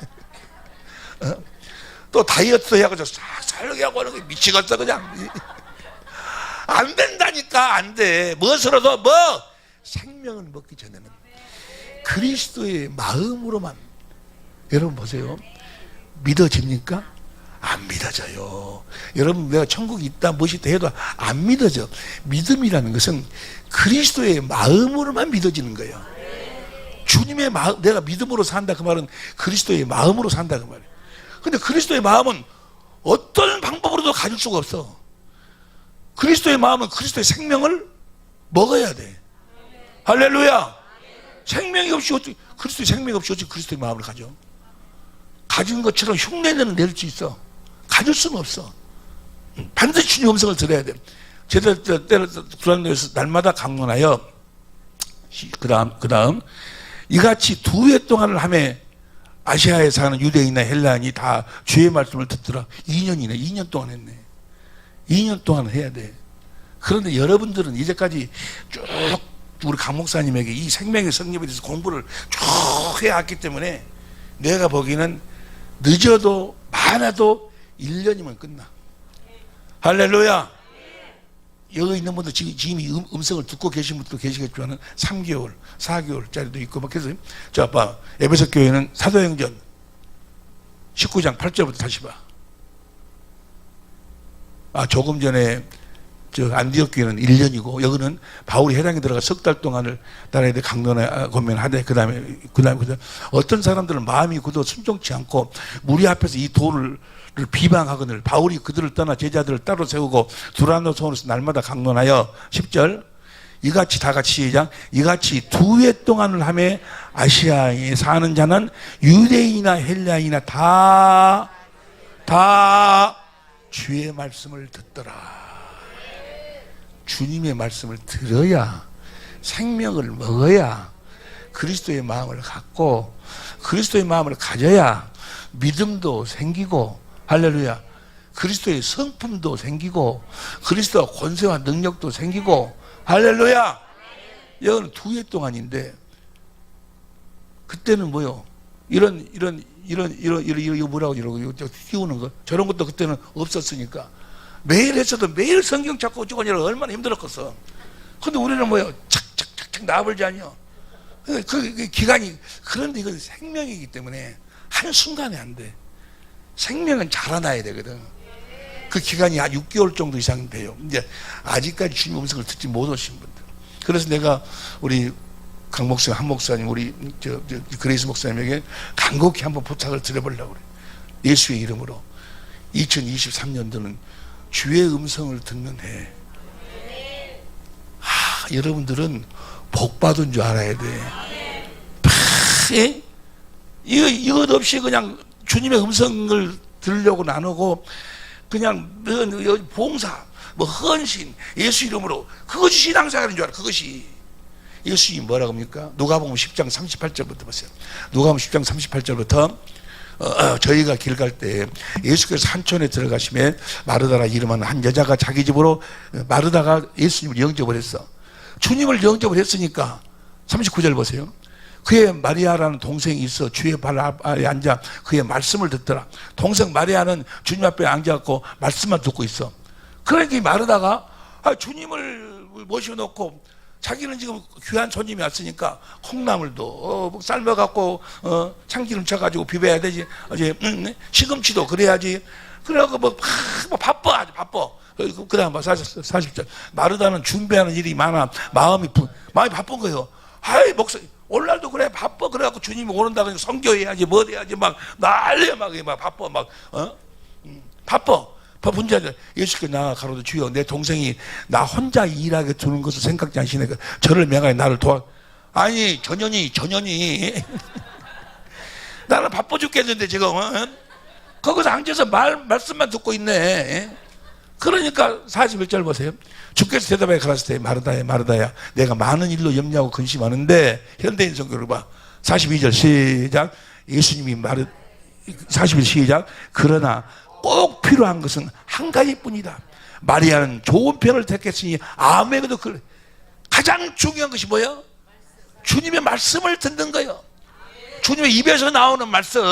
또 다이어트 해가지고 싹 살게 하고 하는 거 미치겠어 그냥. 안 된다니까. 안 돼. 무엇으로도 생명을 먹기 전에는 그리스도의 마음으로만. 여러분 보세요. 믿어집니까? 안 믿어져요. 여러분 내가 천국이 있다 무엇이 있다 해도 안 믿어져. 믿음이라는 것은 그리스도의 마음으로만 믿어지는 거예요. 주님의 마음, 내가 믿음으로 산다 그 말은 그리스도의 마음으로 산다 그 말이에요. 근데 그리스도의 마음은 어떤 방법으로도 가질 수가 없어. 그리스도의 마음은 그리스도의 생명을 먹어야 돼. 할렐루야. 생명이 없이 어떻게 그리스도의 생명이 없이 어떻게 그리스도의 마음을 가져? 가진 것처럼 흉내내는 낼 수 있어. 가질 수는 없어. 반드시 주님 음성을 들어야 돼. 제대로 두란노에서 날마다 강론하여 그 다음 이같이 2회 동안을 하며 아시아에 사는 유대인이나 헬라인이 다 주의 말씀을 듣더라. 2년 동안 했네. 2년 동안 해야 돼. 그런데 여러분들은 이제까지 쭉 우리 강 목사님에게 이 생명의 성립에 대해서 공부를 쭉 해왔기 때문에 내가 보기에는 늦어도 많아도 1년이면 끝나. 할렐루야. 여기 있는 분들 지금 이 음성을 듣고 계신 분도 계시겠지만 3개월, 4개월짜리도 있고 막 해서 자, 봐. 에베소 교회는 사도행전 19장 8절부터 다시 봐. 조금 전에 안디옥 교회는 1년이고 여기는 바울이 해당에 들어가 석 달 동안을 나라에 대해 강론에 권면하되 그 다음에 어떤 사람들은 마음이 굳어 순종치 않고 무리 앞에서 이 도를 비방하거늘 바울이 그들을 떠나 제자들을 따로 세우고 두란노 소원에서 날마다 강론하여 10절 이같이 다 같이 시작. 이같이 2해 동안을 하며 아시아에 사는 자는 유대인이나 헬라인이나 다 주의 말씀을 듣더라. 주님의 말씀을 들어야, 생명을 먹어야, 그리스도의 마음을 갖고 그리스도의 마음을 가져야 믿음도 생기고, 할렐루야, 그리스도의 성품도 생기고 그리스도의 권세와 능력도 생기고, 할렐루야. 이건 2해 동안인데, 그때는 뭐요? 이런 뭐라고 이러고 띄우는 거, 저런 것도 그때는 없었으니까 매일 했어도 매일 성경 찾고 어쩌고 저쩌고 얼마나 힘들었겠어. 근데 우리는 뭐요? 착착착착 나불지 아니요. 그 기간이, 그런데 이건 생명이기 때문에 한순간에 안 돼. 생명은 자라나야 되거든. 그 기간이 한 6개월 정도 이상 돼요. 이제 아직까지 주님 음성을 듣지 못하신 분들. 그래서 내가 우리 강 목사님, 한 목사님, 우리 그레이스 목사님에게 간곡히 한번 부탁을 드려보려고 그래요. 예수의 이름으로 2023년도는 주의 음성을 듣는 해. 여러분들은 복 받은 줄 알아야 돼. 예? 이것 없이 그냥 주님의 음성을 들으려고 나누고 그냥 봉사, 뭐 헌신, 예수 이름으로, 그것이 신앙생활인 줄 알아. 그것이. 예수님이 뭐라고 합니까? 누가복음 10장 38절부터 보세요. 누가복음 10장 38절부터 저희가 길 갈 때 예수께서 산촌에 들어가시면 마르다라 이름하는 한 여자가 자기 집으로, 마르다가 예수님을 영접을 했어. 주님을 영접을 했으니까 39절 보세요. 그의 마리아라는 동생이 있어 주의 발 아래 앉아 그의 말씀을 듣더라. 동생 마리아는 주님 앞에 앉아갖고 말씀만 듣고 있어. 그러니까 마르다가 주님을 모셔놓고, 자기는 지금 귀한 손님이 왔으니까 콩나물도 삶아갖고 참기름 쳐가지고 비벼야 되지, 시금치도 그래야지. 그래갖고 뭐 바빠, 아주 바빠. 그다음 40절 마르다는 준비하는 일이 많아 마음이 바쁜 거예요. 아이 목사 오늘날도 그래 바빠. 그래갖고 주님이 오른다고 성교해야지 뭐 해야지 막 난리야. 막 바빠. 바빠. 문제야. 예수께 나가 가로되 주여, 내 동생이 나 혼자 일하게 두는 것을 생각지 않으시네. 저를 명하여 나를 도와. 아니 전현이 나는 바빠 죽겠는데 지금 거기서 앉아서 말씀만 듣고 있네. 그러니까 41절 보세요. 주께서 대답하여 가라사대 마르다야 마르다야 내가 많은 일로 염려하고 근심하는데, 현대인 성경을 봐. 42절 시작. 예수님이 41 시작. 그러나 꼭 필요한 것은 한 가지뿐이다. 마리아는 좋은 편을 택했으니 아멘에도 가장 중요한 것이 뭐예요? 주님의 말씀을 듣는 거예요. 주님의 입에서 나오는 말씀.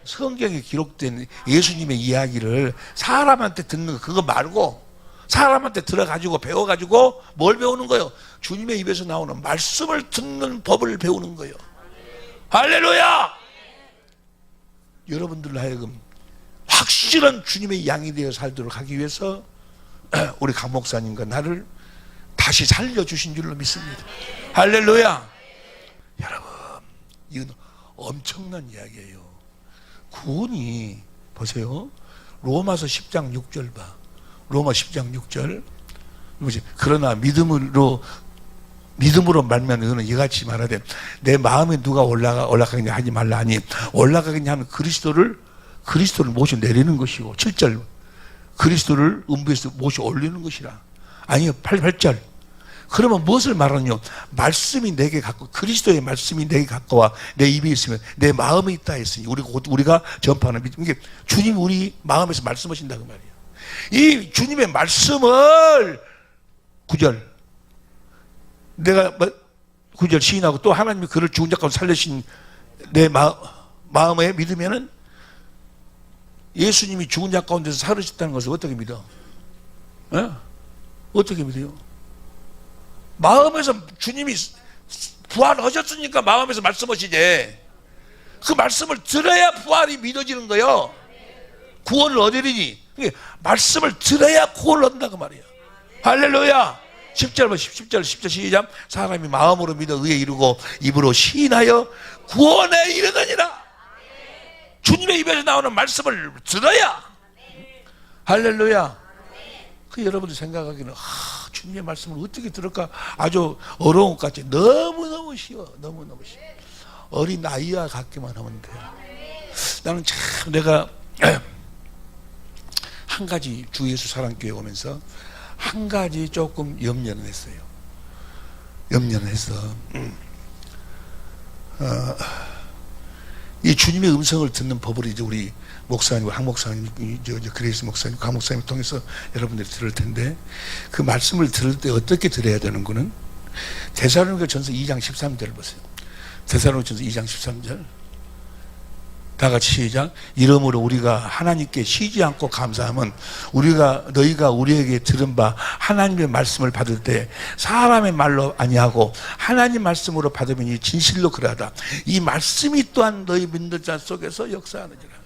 성경에 기록된 예수님의 이야기를 사람한테 듣는 거, 그거 말고 사람한테 들어가지고 배워가지고 뭘 배우는 거예요? 주님의 입에서 나오는 말씀을 듣는 법을 배우는 거예요. 할렐루야! 여러분들로 하여금 확실한 주님의 양이 되어 살도록 하기 위해서 우리 강 목사님과 나를 다시 살려주신 줄로 믿습니다. 할렐루야! 여러분, 이건 엄청난 이야기예요. 구원이, 보세요. 로마서 10장 6절 봐. 로마 10장 6절. 그러나 믿음으로 말면 너는 이같이 말하되 내 마음에 누가 올라가겠냐 하지 말라 하니, 올라가겠냐 하면 그리스도를 모셔 내리는 것이고, 7절 그리스도를 음부에서 모셔 올리는 것이라. 아니요, 8절 그러면 무엇을 말하느냐? 말씀이 내게 갖고, 그리스도의 말씀이 내게 가까워 내 입에 있으면 내 마음에 있다 했으니, 우리가 전파하는 믿음. 이게 주님 우리 마음에서 말씀하신다고 말이에요. 이 주님의 말씀을 9절 내가 9절 시인하고 또 하나님이 그를 죽은 자 가운데 살리신 내 마음에 믿으면은, 예수님이 죽은 자 가운데서 살으셨다는 것을 어떻게 믿어? 어떻게 믿어요? 마음에서 주님이 부활하셨으니까 마음에서 말씀하시지. 그 말씀을 들어야 부활이 믿어지는 거예요. 구원을 얻으리니 말씀을 들어야 구원을 얻는다고 말이에요. 할렐루야. 10절 시작. 사람이 마음으로 믿어 의에 이르고 입으로 시인하여 구원에 이르느니라. 주님의 입에서 나오는 말씀을 들어야. 할렐루야. 그 여러분들 생각하기는 주님의 말씀을 어떻게 들을까? 아주 어려운 것 같지. 너무너무 쉬워. 너무너무 쉬워. 어린 아이와 같기만 하면 돼요. 나는 참 내가 한 가지 주 예수 사랑교회 오면서 한 가지 조금 염려는 했어요. 염려는 했어. 이 주님의 음성을 듣는 법을 이제 우리 목사님, 한 목사님, 그레이스 목사님, 강 목사님 통해서 여러분들이 들을 텐데, 그 말씀을 들을 때 어떻게 들어야 되는 거는 데살로니가전서 2장 13절을 보세요. 데살로니가전서 2장 13절. 다 같이 시작. 이러므로 우리가 하나님께 쉬지 않고 감사하면 너희가 우리에게 들은 바 하나님의 말씀을 받을 때 사람의 말로 아니하고 하나님 말씀으로 받으면 진실로 그러하다. 이 말씀이 또한 너희 믿는 자 속에서 역사하느니라.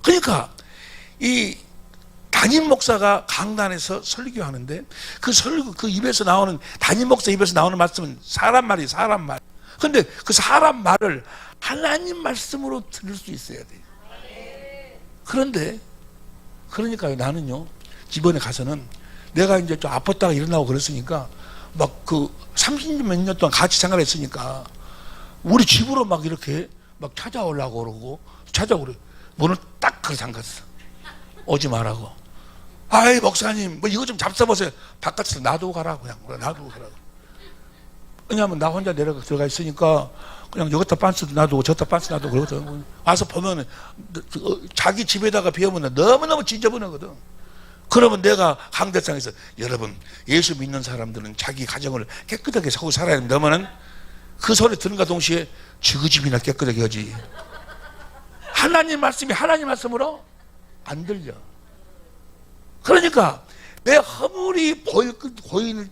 그러니까 이 담임 목사가 강단에서 설교하는데 그 입에서 나오는, 담임 목사 입에서 나오는 말씀은 사람 말이에요. 사람 말. 근데 그 사람 말을 하나님 말씀으로 들을 수 있어야 돼요. 그러니까요, 나는요, 이번에 가서는 내가 이제 좀 아팠다가 일어나고 그랬으니까 막 그 30몇 년 동안 같이 생활했으니까 우리 집으로 막 이렇게 막 찾아오려고 그러고 찾아오래. 문을 딱 그렇게 잠갔어. 오지 말라고. 아이, 목사님, 뭐 이거 좀 잡숴보세요. 바깥에서 놔두고 가라고, 그냥. 놔두고 가라고. 왜냐하면 나 혼자 내려가 들어가 있으니까 그냥 여기다 빤스도 놔두고 저기다 빤스 놔두고 그러거든. 와서 보면은 자기 집에다가 비우면 너무너무 지저분하거든. 그러면 내가 강대상에서, 여러분, 예수 믿는 사람들은 자기 가정을 깨끗하게 하고 살아야 됩니다. 그러면은 그 소리 들은가 동시에 저 집이나 깨끗하게 하지. 하나님 말씀이 하나님 말씀으로 안 들려. 그러니까 내 허물이 보이는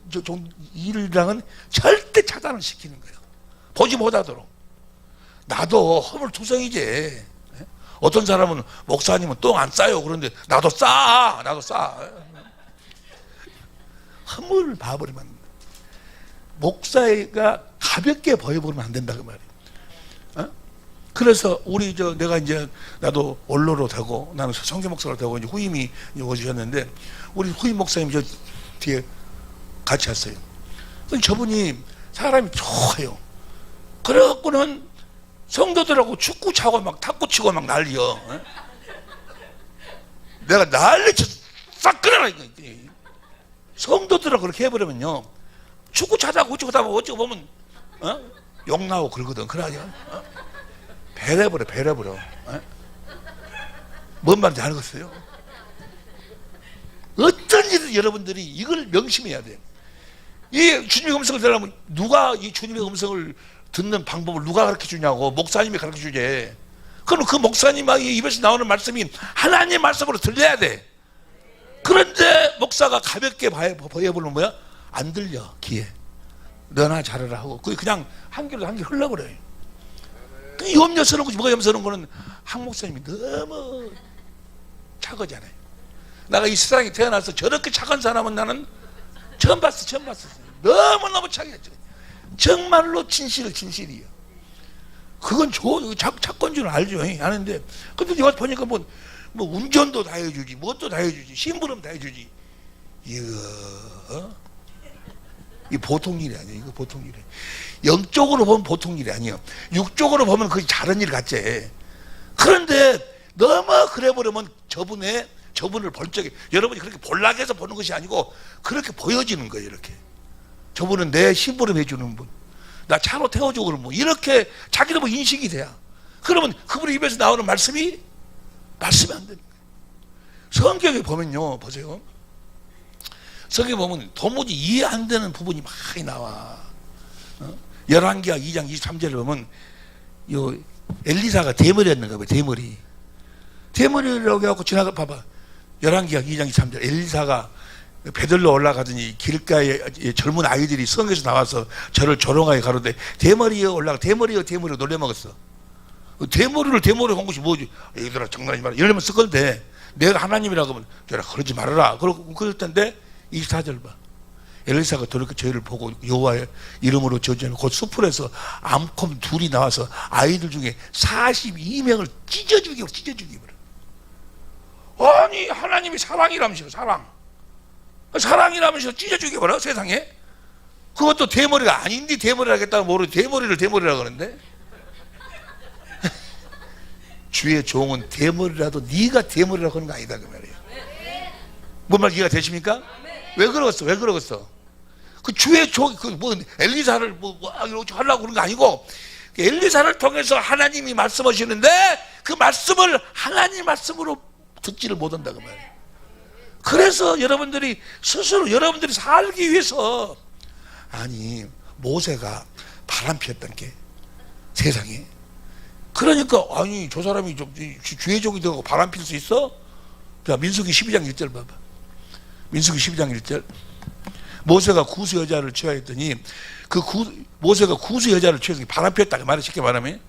일이랑은 절대 차단을 시키는 거예요. 보지 못하도록. 나도 허물투성이지. 어떤 사람은 목사님은 똥 안 싸요. 그런데 나도 싸. 허물을 봐버리면 안 된다. 목사가 가볍게 보여버리면 안 된다 그 말이에요. 그래서 내가 이제 나도 원로로 되고 나는 성교 목사로 되고 이제 후임이 오셨는데 우리 후임 목사님 저 뒤에 같이 왔어요. 저분이 사람이 좋아요. 그래갖고는 성도들하고 축구 차고 막 탁구 치고 막 난리여. 내가 난리쳐 싹 끌어라. 성도들하고 그렇게 해버리면요, 축구 차자고 어쩌고 보면 욕 나오고 그러거든. 그러냐? 배려버려. 뭔 말인지 알겠어요? 어떤 일은 여러분들이 이걸 명심해야 돼요. 이 주님의 음성을 들으려면 누가 이 주님의 음성을 듣는 방법을 누가 가르쳐 주냐고. 목사님이 가르쳐 주지. 그럼 그 목사님의 입에서 나오는 말씀이 하나님의 말씀으로 들려야 돼. 그런데 목사가 가볍게 보여보면 뭐야? 안 들려, 귀에. 너나 잘하라 하고 그냥 한 귀로 흘러버려요. 염려스러운 거지. 뭐가 염려스러운 거는 한 목사님이 너무 착하잖아요. 내가 이 세상에 태어나서 저렇게 착한 사람은 나는 처음 봤어. 너무너무 착했죠. 정말로 진실이에요. 그건 착한 줄 알죠. 아는데 근데 여기 보니까 뭐 운전도 다 해주지, 뭣도 다 해주지, 심부름 다 해주지. 이 보통 일이 아니에요. 이거 보통 일이에요. 영적으로 보면 보통 일이 아니에요. 육적으로 보면 그게 잘한 일 같지. 그런데 너무 그래 버리면 저분을 벌적에, 여러분이 그렇게 볼락해서 보는 것이 아니고 그렇게 보여지는 거예요. 이렇게 저분은 내 심부름 해주는 분, 나 차로 태워주고 그러면 뭐 이렇게 자기도 뭐 인식이 돼야. 그러면 그분의 입에서 나오는 말씀이 안 되는 거예요. 성경에 보면요, 보세요. 성경에 보면 도무지 이해 안 되는 부분이 많이 나와. 열왕기하 2장 23절에 보면 요 엘리사가 대머리였는가 봐요. 대머리라고 해갖고 지나가 봐봐. 열왕기하 2장 23절 엘리사가 배들로 올라가더니 길가에 젊은 아이들이 성에서 나와서 저를 조롱하게 가로되 대머리여 올라가, 대머리여 놀려먹었어. 대머리로 한 것이 뭐지? 얘들아 장난하지 마라 이러면 쓸 건데, 내가 하나님이라고 하면 저라 그러지 말아라 그럴 텐데 24절 봐. 엘리사가 돌이켜 저희를 보고 여호와의 이름으로 저주하며 곧 숲풀에서 암컷 둘이 나와서 아이들 중에 42명을 찢어 죽이고. 아니 하나님이 사랑이라면서요. 사랑. 사랑이라면서 찢어 죽여버려 세상에. 그것도 대머리가 아닌데 대머리를 하겠다고 모르고 대머리를 대머리라고 그러는데 주의 종은 대머리라도 네가 대머리라고 하는 거 아니다 그 말이에요. 뭔 말 이해가 되십니까? 왜 그러겠어? 왜 그러겠어? 그 주의 종, 그 뭐 엘리사를 뭐 이렇게 하려고 그런 거 아니고 엘리사를 통해서 하나님이 말씀하시는데 그 말씀을 하나님 말씀으로 듣지를 못한다 그 말이에요. 그래서 여러분들이 스스로 여러분들이 살기 위해서 아니 모세가 바람 피웠던 게 세상에 그러니까 아니 저 사람이 주의 종이 되고 바람 필 수 있어? 자 민수기 12장 1절 봐봐. 민수기 12장 1절 모세가 구스 여자를 취하였더니 모세가 구스 여자를 취해서 바람 피웠다 그 말을 쉽게 말하면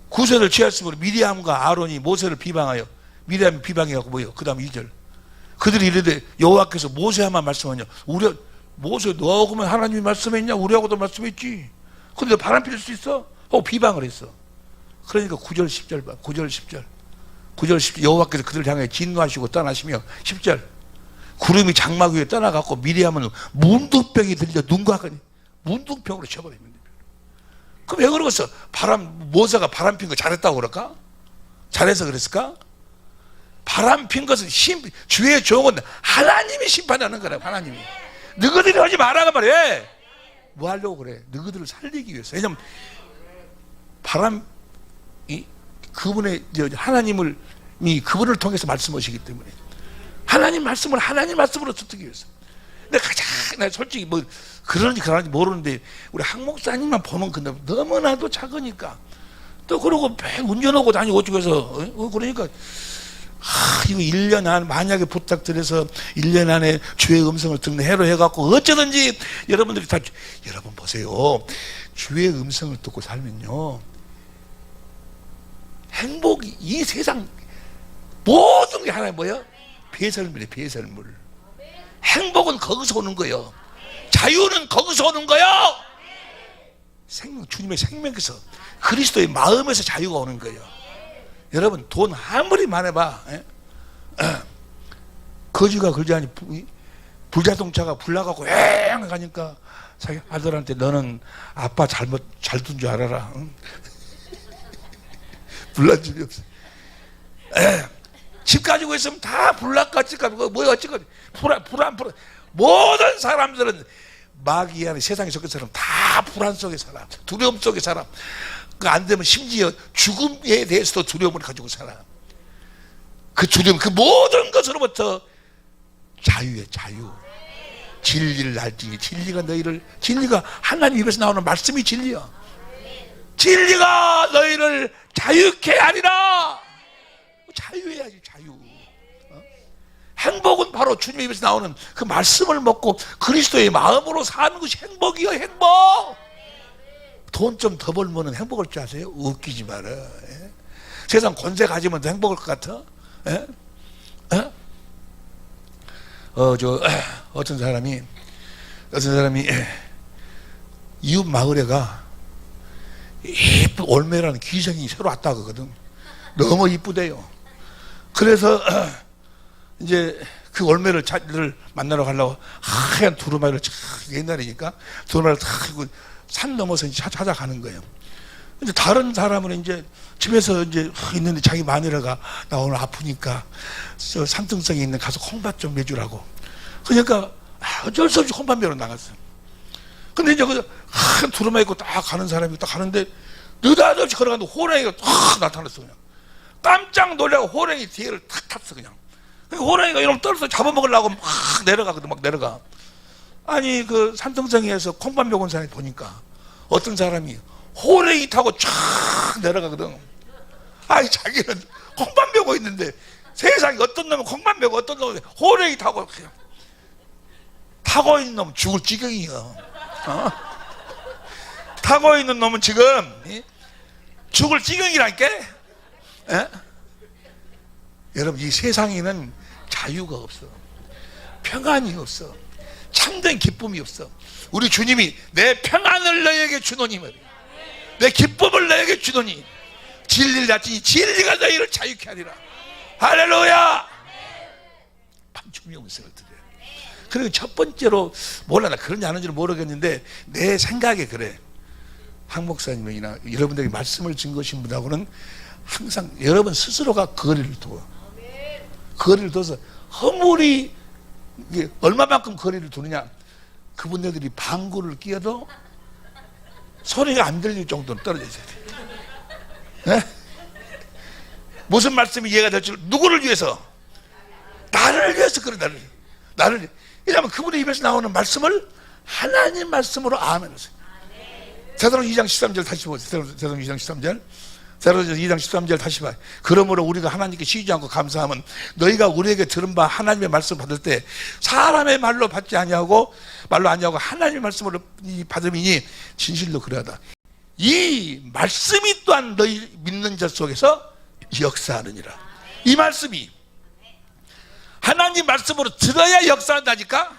구스를 취했으므로 미리암과 아론이 모세를 비방하여 미리암이 비방해갖고 뭐예요? 그 다음 2절 그들이 이르되 여호와께서 모세하만 말씀하냐 우리 모세 너하고만 하나님이 말씀했냐 우리하고도 말씀했지 근데 바람 필 수 있어? 하고 비방을 했어. 그러니까 9절 10절 봐. 9절 10절 9절 10절 여호와께서 그들을 향해 진노하시고 떠나시며 10절 구름이 장막 위에 떠나갔고 미리암은 문둥병이 들려 눈과 같이 문둥병으로 쳐버립니다. 그럼 왜 그러겠어? 모세가 바람 핀 거 잘했다고 그럴까? 잘해서 그랬을까? 바람 핀 것은 주의 종은 하나님이 심판하는 거라. 하나님이 너희들이 하지 말라고 말해. 뭐 하려고 그래? 너희들을 살리기 위해서. 왜냐면 그분의 하나님을 그분을 통해서 말씀하시기 때문에 하나님 말씀을 하나님 말씀으로 듣기 위해서. 근데 나 솔직히 뭐 그런지 모르는데 우리 한 목사님만 보면 근데 너무나도 작으니까 또 그러고 매 운전하고 다니고 어쩌고해서 그러니까 이거 1년 안 만약에 부탁드려서 1년 안에 주의 음성을 듣는 해로 해갖고 어쩌든지 여러분들이 다 여러분 보세요. 주의 음성을 듣고 살면요 행복이 이 세상 모든 게 하나의 뭐예요? 배설물이에요. 배설물. 행복은 거기서 오는 거예요. 자유는 거기서 오는 거예요. 주님의 생명에서 그리스도의 마음에서 자유가 오는 거예요. 여러분 돈 아무리 많아봐 거지가 그러지 불자동차가 불나가고 엥 가니까 자기 아들한테 너는 아빠 잘 둔 줄 알아라. 응? 불난 줄이 없어. 집 가지고 있으면 다 불났겠지 뭐야 어찌까지 불안 모든 사람들은 마귀 안에 세상에 속에 사람 다 불안 속에 살아. 두려움 속에 살아. 그 안 되면 심지어 죽음에 대해서도 두려움을 가지고 살아. 그 두려움 그 모든 것으로부터 자유의 자유. 진리를 알지니 진리가 하나님 입에서 나오는 말씀이 진리야. 진리가 너희를 자유케 하리라. 자유해야지 자유. 행복은 바로 주님 입에서 나오는 그 말씀을 먹고 그리스도의 마음으로 사는 것이 행복이요. 행복. 돈 좀 더 벌면 행복할 줄 아세요? 웃기지 마라. 예? 세상 권세 가지면 더 행복할 것 같아? 예? 예? 어떤 사람이 이웃 마을에가 예쁜 올매라는 귀생이 새로 왔다 그러거든. 너무 이쁘대요. 그래서 이제 그 올매를 만나러 가려고 하얀 두루마리를 옛날이니까 두루마리를 탁 산 넘어서 이제 찾아가는 거예요. 근데 다른 사람은 이제 집에서 이제 있는데 자기 마누라가 나 오늘 아프니까 저 산등성에 있는 가서 콩밥 좀 내주라고. 그러니까 어쩔 수 없이 콩밥 매러 나갔어. 근데 이제 그 한 두루마 입고 딱 가는 사람이 딱 가는데 느닷없이 걸어가는데 호랑이가 탁 나타났어. 그냥 깜짝 놀라고 호랑이 뒤를 탁 탔어. 그냥 호랑이가 이러면 떨어져 잡아먹으려고 막 내려가거든. 막 내려가. 아니 그 산등성에서 콩밥 먹은 사람이 보니까 어떤 사람이 호랑이 타고 쫙 내려가거든. 아니 자기는 콩밥 먹고 있는데 세상에 어떤 놈은 콩밥 먹고 어떤 놈은 호랑이 타고 그냥 타고 있는 놈은 죽을 지경이야. 타고 있는 놈은 지금 죽을 지경이라니까. 여러분 이 세상에는 자유가 없어. 평안이 없어. 참된 기쁨이 없어. 우리 주님이 내 평안을 너에게 주노니 내 기쁨을 너에게 주노니 진리를 알지니 진리가 너희를 자유케 하리라. 할렐루야. 주님의 음성을 들어요. 그리고 첫 번째로 몰라, 나 그런지 안 하는지는 모르겠는데 내 생각에 그래. 한 목사님이나 여러분들이 말씀을 증거하신 분하고는 항상 여러분 스스로가 거리를 두어. 거리를 둬서 허물이 얼마만큼 거리를 두느냐. 그분들이 방구를 끼어도 소리가 안 들릴 정도로 떨어져 있어야 돼. 네? 무슨 말씀이 이해가 될 줄, 누구를 위해서? 나를 위해서. 그래, 나를. 왜냐하면 그분의 입에서 나오는 말씀을 하나님 말씀으로 아멘하세요. 데살로니가 2장 13절 다시 보세요. 데살로니가 2장 13절. 데살로니가 2장 13절 다시 봐요. 그러므로 우리가 하나님께 쉬지 않고 감사함은 너희가 우리에게 들은 바 하나님의 말씀 받을 때 사람의 말로 받지 아니하고 하나님의 말씀으로 받음이니 진실로 그러하다. 이 말씀이 또한 너희 믿는 자 속에서 역사하느니라. 이 말씀이 하나님 말씀으로 들어야 역사한다니까.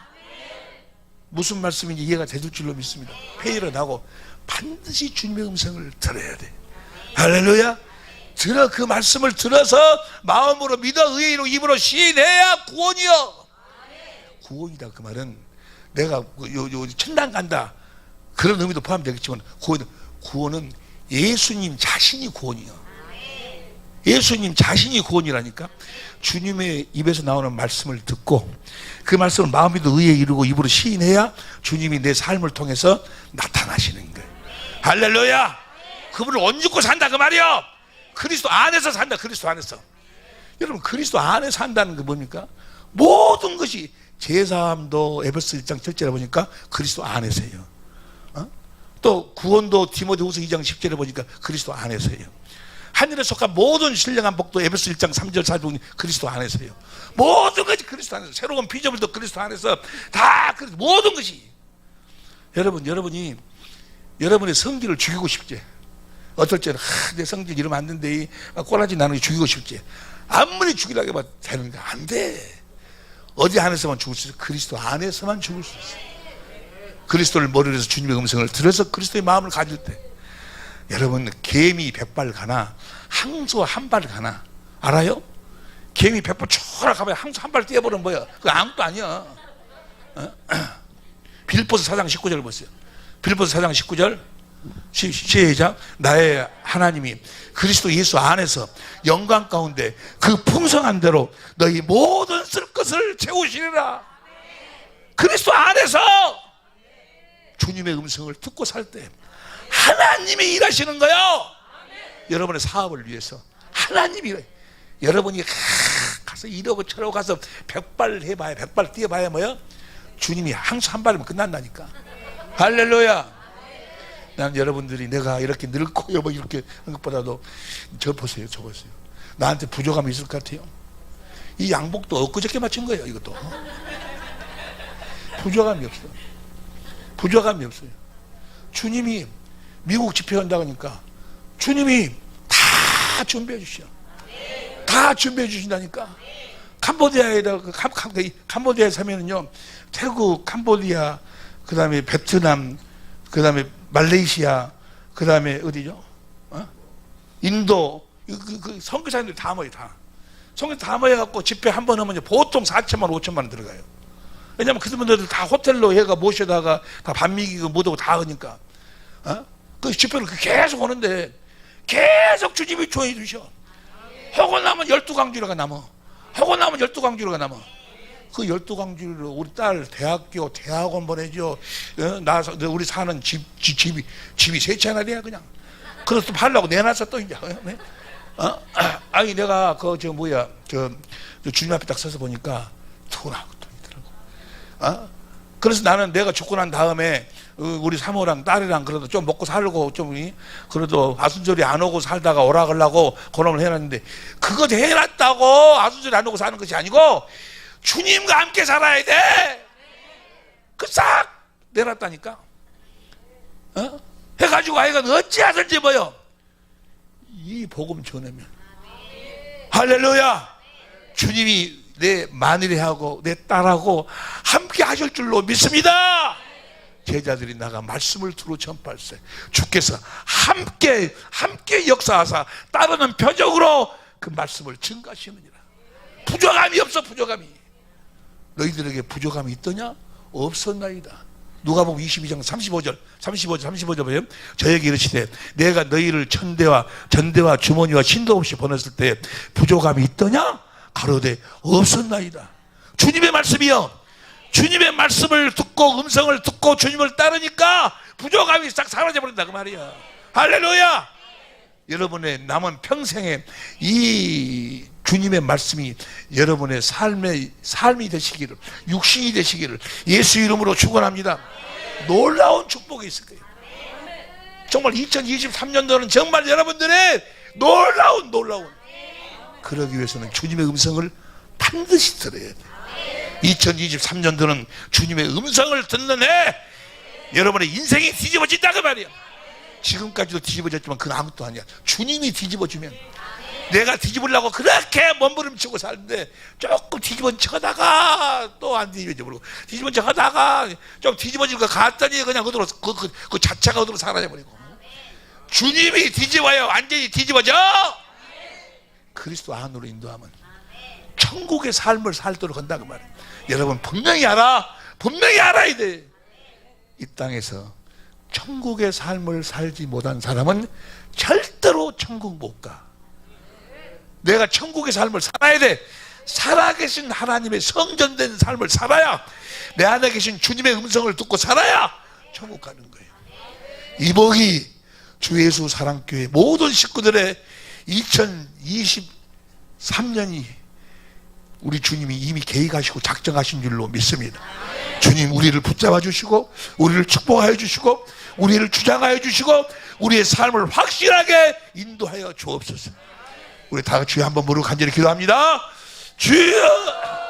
무슨 말씀인지 이해가 되줄 줄로 믿습니다. 회의를 하고 반드시 주님의 음성을 들어야 돼. 할렐루야. 그 말씀을 들어서 마음으로 믿어 의의로 입으로 시인해야 구원이요. 구원이다 그 말은 내가 천당 간다 그런 의미도 포함되겠지만 구원은 예수님 자신이 구원이요. 예수님 자신이 구원이라니까. 주님의 입에서 나오는 말씀을 듣고 그 말씀을 마음에도 의에 이루고 입으로 시인해야 주님이 내 삶을 통해서 나타나시는 거예요. 할렐루야. 그분을 온죽고 산다 그 말이요. 그리스도 안에서 산다. 그리스도 안에서. 여러분 그리스도 안에 산다는 게 뭡니까? 모든 것이 제사함도 에베소 1장 7절에 보니까 그리스도 안에서요. 또 구원도 디모데후서 2장 10절에 보니까 그리스도 안에서요. 하늘에 속한 모든 신령한 복도 에베소 1장 3절 4절 보니 그리스도 안에서요. 모든 것이 그리스도 안에서. 새로운 피조물도 그리스도 안에서 다 모든 것이. 여러분이 여러분의 성질을 죽이고 싶지. 어떨 때는 내 성질 이러면 안 된대. 꼬라지 나는 게 죽이고 싶지. 아무리 죽이라고 해봐 되는 거 안 돼. 어디 안에서만 죽을 수 있어? 그리스도 안에서만 죽을 수 있어. 그리스도를 머리로 해서 주님의 음성을 들어서 그리스도의 마음을 가질 때 여러분 개미 100발 가나 항소 한 발 가나 알아요? 개미 100발 쭉 가봐야 항소 한 발 뛰어버리면 뭐야? 그거 아무것도 아니야. 빌립보서 4장 19절 보세요. 빌립보서 4장 19절 시작. 나의 하나님이 그리스도 예수 안에서 영광 가운데 그 풍성한 대로 너희 모든 쓸 것을 채우시리라. 그리스도 안에서 주님의 음성을 듣고 살 때 하나님이 일하시는 거요. 여러분의 사업을 위해서 하나님이 여러분이 가서 이러고 저러고 가서 100발 해봐야 100발 뛰어봐야 뭐야? 주님이 항상 한 발이면 끝난다니까. 할렐루야. 난 여러분들이 내가 이렇게 늙고요 뭐 이렇게 하는 것보다도 저 보세요. 나한테 부족함이 있을 것 같아요. 이 양복도 엊그저께 맞춘 거예요. 이것도 부족함이 없어요. 주님이 미국 집회 간다고 하니까 주님이 다 준비해 주셔. 다 준비해 주신다니까. 캄보디아에 사면은요 태국, 캄보디아, 그 다음에 베트남, 그 다음에 말레이시아, 그 다음에 어디죠? 인도, 선교사님들 다 모여, 다. 선교사 다 모여갖고 집회 한 번 하면 보통 4천만, 5천만 원 들어가요. 왜냐면 그분들 다 호텔로 해가 모셔다가 다 밥 먹이고 뭐하고 다 하니까. 그 집회를 계속 오는데 계속 주님이 조해 주셔. 하고 나면 12강주로가 남어. 그 12강주로 우리 딸 대학교, 대학원 보내줘. 우리 사는 집이 세 채나 돼야 그냥. 그래서 또 팔려고 내놨어 또 이제. 아니 내가 주님 앞에 딱 서서 보니까 돈하고 돈이더라고. 그래서 나는 내가 죽고 난 다음에 우리 사모랑 딸이랑 그래도 좀 먹고 살고 그래도 아순절이 안 오고 살다가 오락하려고 그놈을 해놨는데 그거 해놨다고 아순절이 안 오고 사는 것이 아니고 주님과 함께 살아야 돼. 그 싹 내놨다니까. 해가지고 아이가 어찌하든지 뭐요 이 복음 전하면 할렐루야. 주님이 내 마누리하고 내 딸하고 함께 하실 줄로 믿습니다. 제자들이 나가 말씀을 두루 전파할세. 주께서 함께 역사하사 따르는 표적으로 그 말씀을 증가하시느니라. 부족함이 없어. 부족함이. 너희들에게 부족함이 있더냐? 없었나이다. 누가복음 22장 35절 보면 저에게 이르시되 내가 너희를 전대와 주머니와 신도 없이 보냈을 때 부족함이 있더냐? 가로되 없었나이다. 주님의 말씀이요, 주님의 말씀을 듣고 음성을 듣고 주님을 따르니까 부족함이 싹 사라져버린다 그 말이야. 할렐루야. 여러분의 남은 평생에 이 주님의 말씀이 여러분의 삶이 되시기를, 육신이 되시기를 예수 이름으로 축원합니다. 놀라운 축복이 있을 거예요. 정말 2023년도는 정말 여러분들의 놀라운 그러기 위해서는 주님의 음성을 반드시 들어야 돼요. 2023년도는 주님의 음성을 듣는 해, 여러분의 인생이 뒤집어진다 그 말이야. 지금까지도 뒤집어졌지만 그건 아무것도 아니야. 주님이 뒤집어주면, 내가 뒤집으려고 그렇게 몸부림치고 사는데 조금 뒤집어져가다가 또 안 뒤집어지고 뒤집어져가다가 좀 뒤집어질 것 같더니 그냥 그대로 그 자체가 그대로 사라져버리고, 주님이 뒤집어요. 완전히 뒤집어져. 그리스도 안으로 인도하면 천국의 삶을 살도록 한다 그 말이에요. 여러분 분명히 알아야 돼. 이 땅에서 천국의 삶을 살지 못한 사람은 절대로 천국 못 가. 내가 천국의 삶을 살아야 돼. 살아계신 하나님의 성전된 삶을 살아야, 내 안에 계신 주님의 음성을 듣고 살아야 천국 가는 거예요. 이복이 주 예수 사랑교회 모든 식구들의 2023년이 우리 주님이 이미 계획하시고 작정하신 줄로 믿습니다. 주님 우리를 붙잡아 주시고 우리를 축복하여 주시고 우리를 주장하여 주시고 우리의 삶을 확실하게 인도하여 주옵소서. 우리 다 같이 한번 무릎 간절히 기도합니다. 주여.